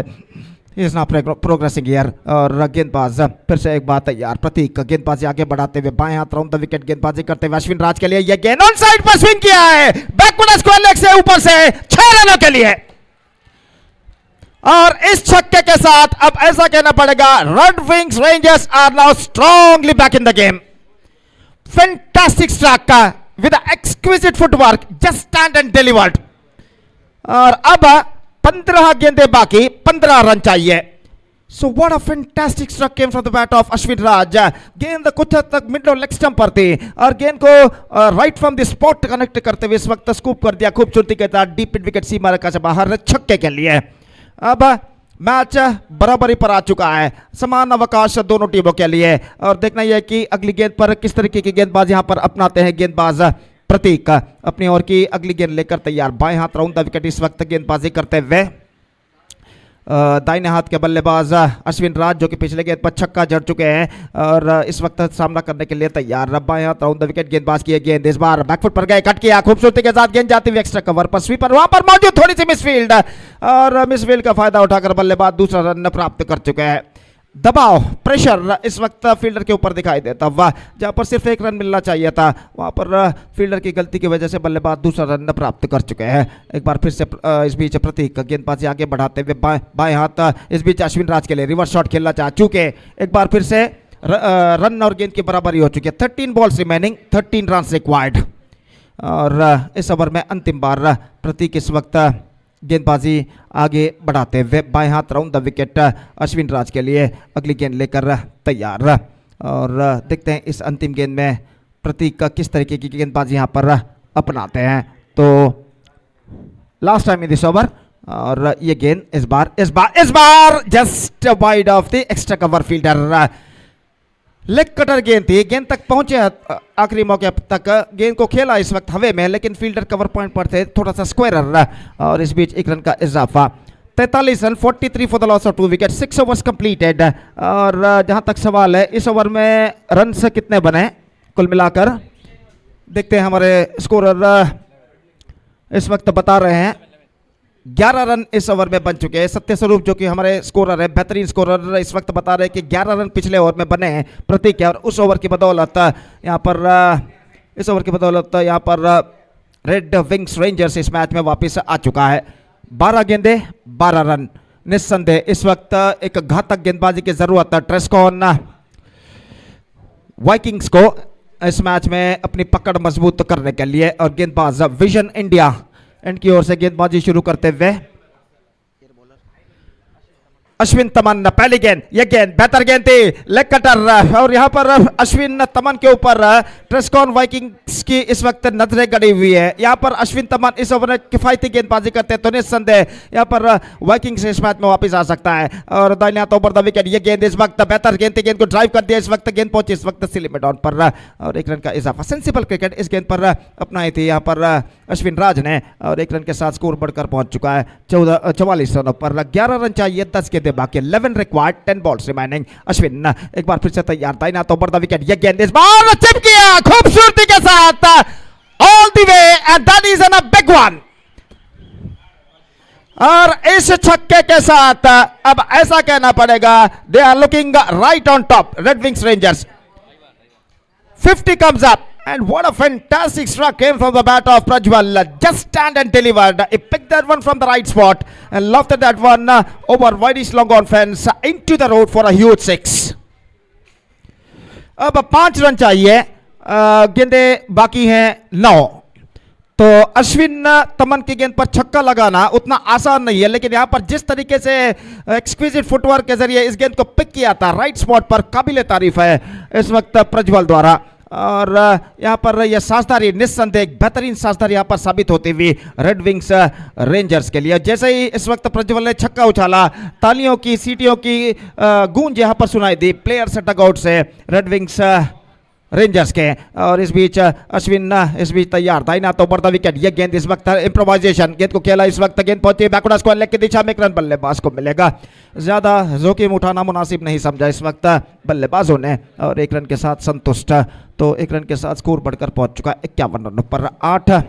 is not progressing here और गेंदबाज फिर से एक बात तैयार प्रतीक गेंदबाजी आगे बढ़ाते हुए बाएं हाथ राउंड द विकेट गेंदबाजी करते हुए अश्विन राज के लिए यह गेंद ऑन साइड पर स्विंग किया है बैकवर्ड स्क्वायर लेग से ऊपर से 6 रनों के लिए और इस छक्के के साथ अब ऐसा कहना पड़ेगा Red Wings Rangers are now strongly back in the game. Fantastic strike with exquisite footwork just stand and delivered और अब 15 गेंदें बाकी 15 रन चाहिए। So what a fantastic stroke came from the bat of Ashwin Raj. गेंद कुछ हद तक मिड लेग स्टंप पर थी और गेंद को right from the spot connect करते हुए इस वक्त स्कूप कर दिया खूबसूरती के साथ डीप मिड विकेट सीमा रेखा से बाहर छक्के के लिए। अब मैच बराबरी पर आ चुका है समान अवकाश दोनों टीमों के लिए और देखना यह कि अगली गेंद पर किस तरीके की गेंदबाज यहां पर अपनाते हैं गेंदबाज प्रतीक अपनी ओर की अगली गेंद लेकर तैयार बाएं हाथ राउंड द विकेट इस वक्त गेंदबाजी करते हुए दाहिने हाथ के बल्लेबाज अश्विन राज जो कि पिछले गेंद पर छक्का जड़ चुके हैं और इस वक्त सामना करने के लिए तैयार बाएं हाथ राउंड द विकेट गेंदबाज की गेंद इस बार बैकफुट पर गए कट किया खूबसूरती के साथ गेंद जाती हुई एक्स्ट्रा कवर पर स्वीपर वहां पर मौजूद थोड़ी सी मिसफील्ड और मिसफील्ड का फायदा उठाकर बल्लेबाज दूसरा रन प्राप्त कर चुके हैं। दबाव प्रेशर इस वक्त फील्डर के ऊपर दिखाई देता हुआ जहां पर सिर्फ 1 रन मिलना चाहिए था वहां पर फील्डर की गलती की वजह से बल्लेबाज दूसरा रन प्राप्त कर चुके हैं। एक बार फिर से इस बीच प्रतीक गेंदबाजी आगे बढ़ाते हुए बाएं हाथ इस बीच अश्विन राज के लिए रिवर्स शॉट खेलना चाह चुके एक बार फिर से रन और गेंद की बराबरी हो चुकी है 13 बॉल्स रिमेनिंग 13 रन रिक्वायर्ड और इस ओवर में अंतिम बार प्रतीक इस वक्त गेंदबाजी आगे बढ़ाते हुए बाएं हाथ राउंड द विकेट अश्विन राज के लिए अगली गेंद लेकर तैयार और देखते हैं इस अंतिम गेंद में प्रतीक का किस तरीके की गेंदबाजी यहां पर अपनाते हैं। तो last time in this over और ये गेंद इस बार just wide of the extra cover fielder leg cutter गेंद थी गेंद तक पहुंचे आखिरी मौके तक गेंद को खेला इस वक्त हवे में लेकिन फील्डर कवर पॉइंट पर थे थोड़ा सा स्क्वायर और इस बीच 1 रन का इजाफा 43 run 43 for the loss of 2 wicket 6 overs completed और जहां तक सवाल है इस ओवर में रन से कितने बने कुल मिलाकर देखते हैं हमारे स्कोरर इस वक्त बता रहे हैं 11 रन इस ओवर में बन चुके हैं। सत्य स्वरूप जो कि हमारे स्कोरर है, बेहतरीन स्कोरर, इस वक्त बता रहे हैं कि 11 रन पिछले ओवर में बने हैं प्रतीक है, और उस ओवर की बदौलत यहाँ पर इस ओवर की बदौलत यहाँ पर रेड विंग्स रेंजर्स इस मैच में वापस आ चुका है। 12 गेंदे 12 रन, निस्संदेह इस वक्त एक घातक गेंदबाजी की जरूरत है ट्रेस्कॉन वाइकिंग्स को इस मैच में अपनी पकड़ मजबूत करने के लिए। और गेंदबाज विजन इंडिया इनकी ओर से गेंदबाजी शुरू करते हुए अश्विन तमन, पहली गेंद, ये गेंद बेहतर गेंद थी, लेग कटर, और यहां पर अश्विन तमन के ऊपर ट्रेस्कॉन वाइकिंग्स की इस वक्त नजरें गड़ी हुई है। यहां पर अश्विन तमन इस ओवर में किफायती गेंदबाजी करते हैं तो निस्संदेह यहां पर वाइकिंग्स इस मैच में वापस आ सकता है। और दाहिने हाथ ओवर द विकेट, ये गेंद इस वक्त बेहतर गेंद थी, गेंद को ड्राइव कर दिया, इस वक्त गेंद पहुंची इस वक्त सिली में डाउन पर, और 1 रन का इजाफा। सेंसिबल क्रिकेट इस गेंद पर अपनाई थी यहाँ पर अश्विन राज ने, और 1 रन के साथ स्कोर बढ़कर पहुंच चुका है 44 रनों पर। 11 रन चाहिए, 10 गेंदें बाकी, 11 रिक्वायर्ड, 10 बॉल्स रिमाइनिंग। अश्विन एक बार फिर से तैयार, दाहिना तो ओवर द विकेट, ये गेंद इस बार चिप किया खूबसूरती के साथ all the way, and that is an big one. और इस छक्के के साथ अब ऐसा कहना पड़ेगा, they are looking right on top, Red Wings Rangers. 50 comes up, and what a fantastic struck came from the bat of Prajwal. Just stand and delivered. He picked that one from the right spot and lofted that one over wideish long on fence into the road for a huge 6. अब 5 run चाहिए, गेंदे बाकी हैं 9। तो अश्विन तमन की गेंद पर छक्का लगाना उतना आसान नहीं है, लेकिन यहां पर जिस तरीके से एक्सक्विजिट फुटवर्क के जरिए इस गेंद को पिक किया था राइट स्पॉट पर, काबिले तारीफ है इस वक्त प्रज्वल द्वारा। और यहां पर यह साझदारी निस्संदेह बेहतरीन साझदारी यहां पर साबित होती हुई रेड विंग्स रेंजर्स के लिए। जैसे ही इस वक्त प्रज्वल ने छक्का उछाला, तालियों की सीटियों की गूंज यहां पर सुनाई दी प्लेयर्स डगआउट से रेड विंग्स रेंजर्स के। और इस बीच अश्विन इस बीच तैयार, दाहिना तो ओवर द विकेट, ये गेंद इस वक्त इम्प्रोवाइजेशन, गेंद को खेला, इस वक्त गेंद पहुंची बैकवर्ड स्क्वायर लेग की दिशा में, 1 रन बल्लेबाज को मिलेगा। ज्यादा जोखिम उठाना मुनासिब नहीं समझा इस वक्त बल्लेबाजों ने, और 1 रन के साथ संतुष्ट। तो 1 रन के साथ स्कोर बढ़कर पहुंच चुका है 51 रनों पर। 8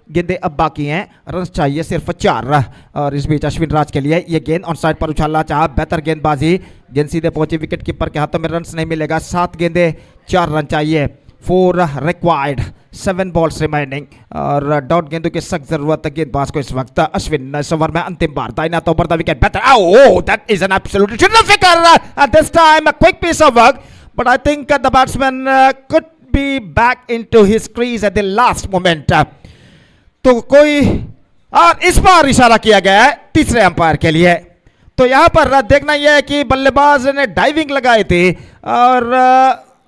गेंदे अब बाकी हैं, रन चाहिए सिर्फ 4। और इस बीच अश्विन राज के लिए ये गेंद ऑन साइड पर उछालना चाहा, बेहतर गेंदबाजी, गेंद सीधे पहुंची, विकेट कीपर के हाथों में रन नहीं मिलेगा। 7 गेंदे 4 रन चाहिए, 4 रिक्वायर्ड, 7 बॉल्स रिमाइनिंग, और डॉट गेंदों की सख्त जरूरत है गेंदबाज को इस वक्त। अश्विन इस ओवर में अंतिम बार, दाहिना तो ओवर द विकेट, बेहतर, oh that is an absolutely terrific at this time, a quick piece of work, but I think the batsman could be back into his crease at the last moment. तो कोई, और इस बार इशारा किया गया है तीसरे अंपायर के लिए। तो यहां पर देखना यह है कि बल्लेबाज ने डाइविंग लगाई थी, और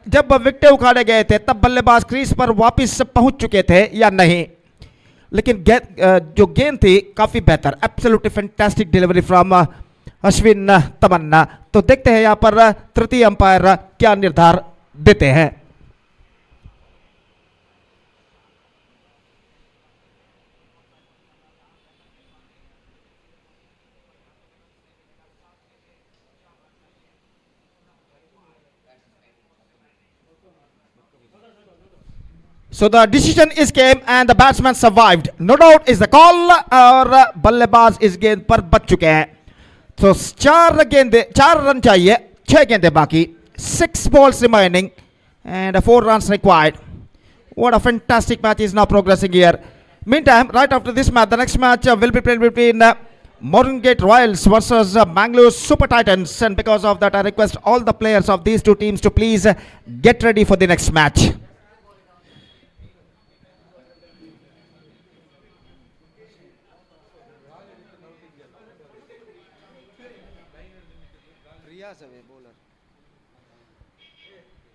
जब विकेट उखाड़े गए थे तब बल्लेबाज क्रीज पर वापस पहुंच चुके थे या नहीं। लेकिन जो गेंद थी काफी बेहतर, absolutely fantastic delivery from Ashwin Tamanna. तो देखते हैं यहां पर तृतीय अंपायर क्या निर्धार देते हैं। So the decision is came and the batsman survived. No doubt is the call, और बल्लेबाज इस गेंद पर बच चुके हैं। तो 4 रन चाहिए, 6 गेंदे बाकी, 6 balls remaining and 4 runs required. What a fantastic match is now progressing here. Meantime, right after this match, the next match will be played between Morgengate Royals versus Bangalore Super Titans, and because of that I request all the players of these two teams to please get ready for the next match.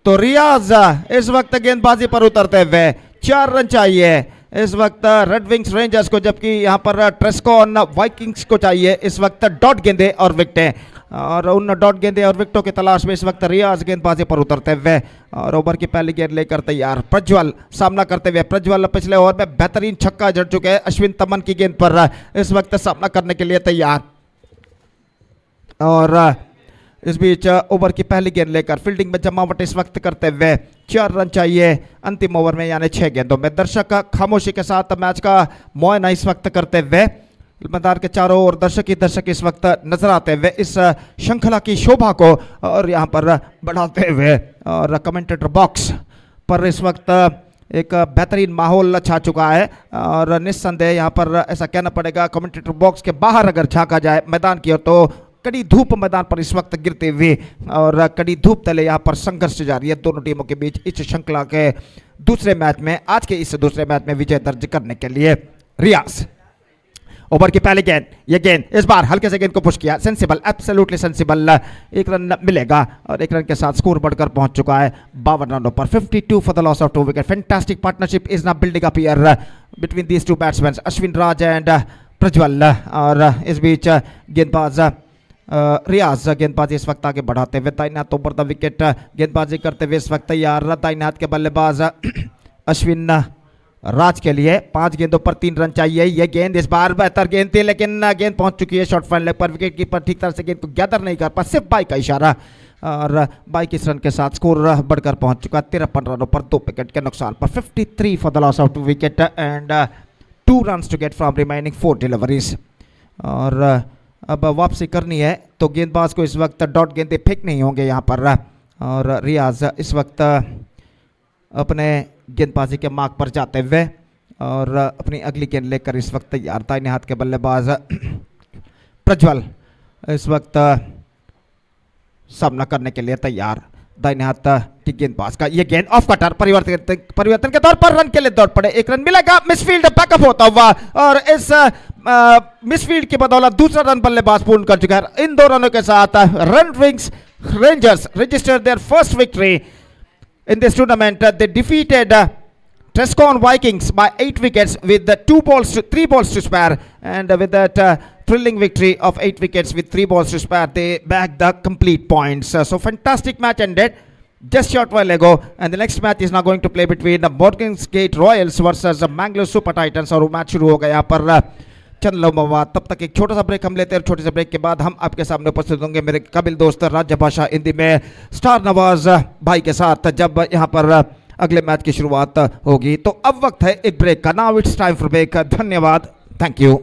तो रियाज इस वक्त गेंदबाजी पर उतरते हुए, 4 run चाहिए इस वक्त रेड विंग्स रेंजर्स को, जबकि यहां पर ट्रेस्कॉन वाइकिंग्स को चाहिए इस वक्त डॉट गेंदे और विकेटें, और उन डॉट गेंदे और विकेटों की तलाश में इस वक्त रियाज गेंदबाजी पर उतरते हुए, और ओवर की पहली गेंद लेकर तैयार प्रज्वल सामना करते हुए। प्रज्वल पिछले ओवर में बेहतरीन छक्का जड़ चुके हैं, अश्विन तमन की गेंद पर इस वक्त सामना करने के लिए तैयार। और इस बीच ओवर की पहली गेंद लेकर फील्डिंग में जमावट इस वक्त करते हुए 4 रन चाहिए अंतिम ओवर में, यानी 6 गेंदों में। दर्शक खामोशी के साथ मैच का मुआयना इस वक्त करते हुए मैदान के चारों ओर दर्शक ही दर्शक इस वक्त नजर आते हुए इस श्रृंखला की शोभा को और यहाँ पर बढ़ाते हुए, और कमेंटेटर बॉक्स पर इस वक्त एक बेहतरीन माहौल छा चुका है। और निस्संदेह यहाँ पर ऐसा कहना पड़ेगा, कमेंटेटर बॉक्स के बाहर अगर झांका जाए मैदान की ओर तो कड़ी धूप मैदान पर इस वक्त गिरते हुए, और कड़ी धूप तले यहाँ पर संघर्ष जारी है दोनों टीमों के बीच इस श्रृंखला के दूसरे मैच में, आज के इस दूसरे मैच में विजय दर्ज करने के लिए। रियाज ओवर की पहली गेंद, ये गेंद इस बार हल्के से गेंद को पुश किया, सेंसिबल, एब्सोल्युटली सेंसिबल। 1 रन मिलेगा और 1 रन के साथ स्कोर बढ़कर पहुंच चुका है 52 रनों पर। 52 for the loss of 2 wicket. Fantastic partnership is now building up here between these 2 batsman, Ashwin Raj and Prajwal. और इस बीच गेंदबाज रियाज गेंदबाजी इस वक्त आगे बढ़ाते हुए दाहिने हाथ ओवर द विकेट गेंदबाजी करते हुए इस वक्त तैयार। दाहिने हाथ के बल्लेबाज अश्विन राज के लिए 5 गेंदों पर 3 रन चाहिए। यह गेंद इस बार बेहतर गेंद थी, लेकिन गेंद पहुंच चुकी है शॉर्ट फ्रंट लेग पर। विकेट कीपर ठीक तरह से गेंद को गैदर नहीं कर पा, सिर्फ बाई का इशारा, और 22 रन के साथ स्कोर बढ़कर पहुंच चुका 53 रनों पर 2 विकेट के नुकसान पर। 53 for the loss of 2 wicket and 2 runs to get from remaining 4 deliveries. और अब वापसी करनी है तो गेंदबाज को इस वक्त डॉट गेंदे फेंक नहीं होंगे यहाँ पर। और रियाज इस वक्त अपने गेंदबाजी के मार्ग पर जाते हुए और अपनी अगली गेंद लेकर इस वक्त तैयार। दाहिने हाथ के बल्लेबाज प्रज्वल इस वक्त सामना करने के लिए तैयार। दाहिने हाथ की गेंदबाज का ये गेंद ऑफ कटर, परिवर्तन के तौर पर रन के लिए दौड़ पड़े। 1 रन मिलेगा, मिसफील्ड बैकअप होता हुआ, और इस मिसफील्ड की बदौलत दूसरा रन बल्लेबाज पूर्ण कर चुका है। इन 2 रनों के साथ Red Wings Rangers registered their first victory in this tournament. They defeated Trescon Vikings by 8 wickets with 3 balls to spare, and with that thrilling victory of 8 wickets with 3 balls to spare, they bagged the complete points. So fantastic match ended just short while ago, and the next match is now going to play between the Morgansgate Royals versus the Mangalore Super Titans, और वो match शुरू हो गया यहाँ पर चंद लम्हों बाद। तब तक एक छोटा सा ब्रेक हम लेते हैं, और छोटे से ब्रेक के बाद हम आपके सामने उपस्थित होंगे मेरे काबिल दोस्त राज्य भाषा हिंदी में स्टार नवाज भाई के साथ, जब यहाँ पर अगले मैच की शुरुआत होगी। तो अब वक्त है एक ब्रेक का। Now it's time for break. धन्यवाद, थैंक यू।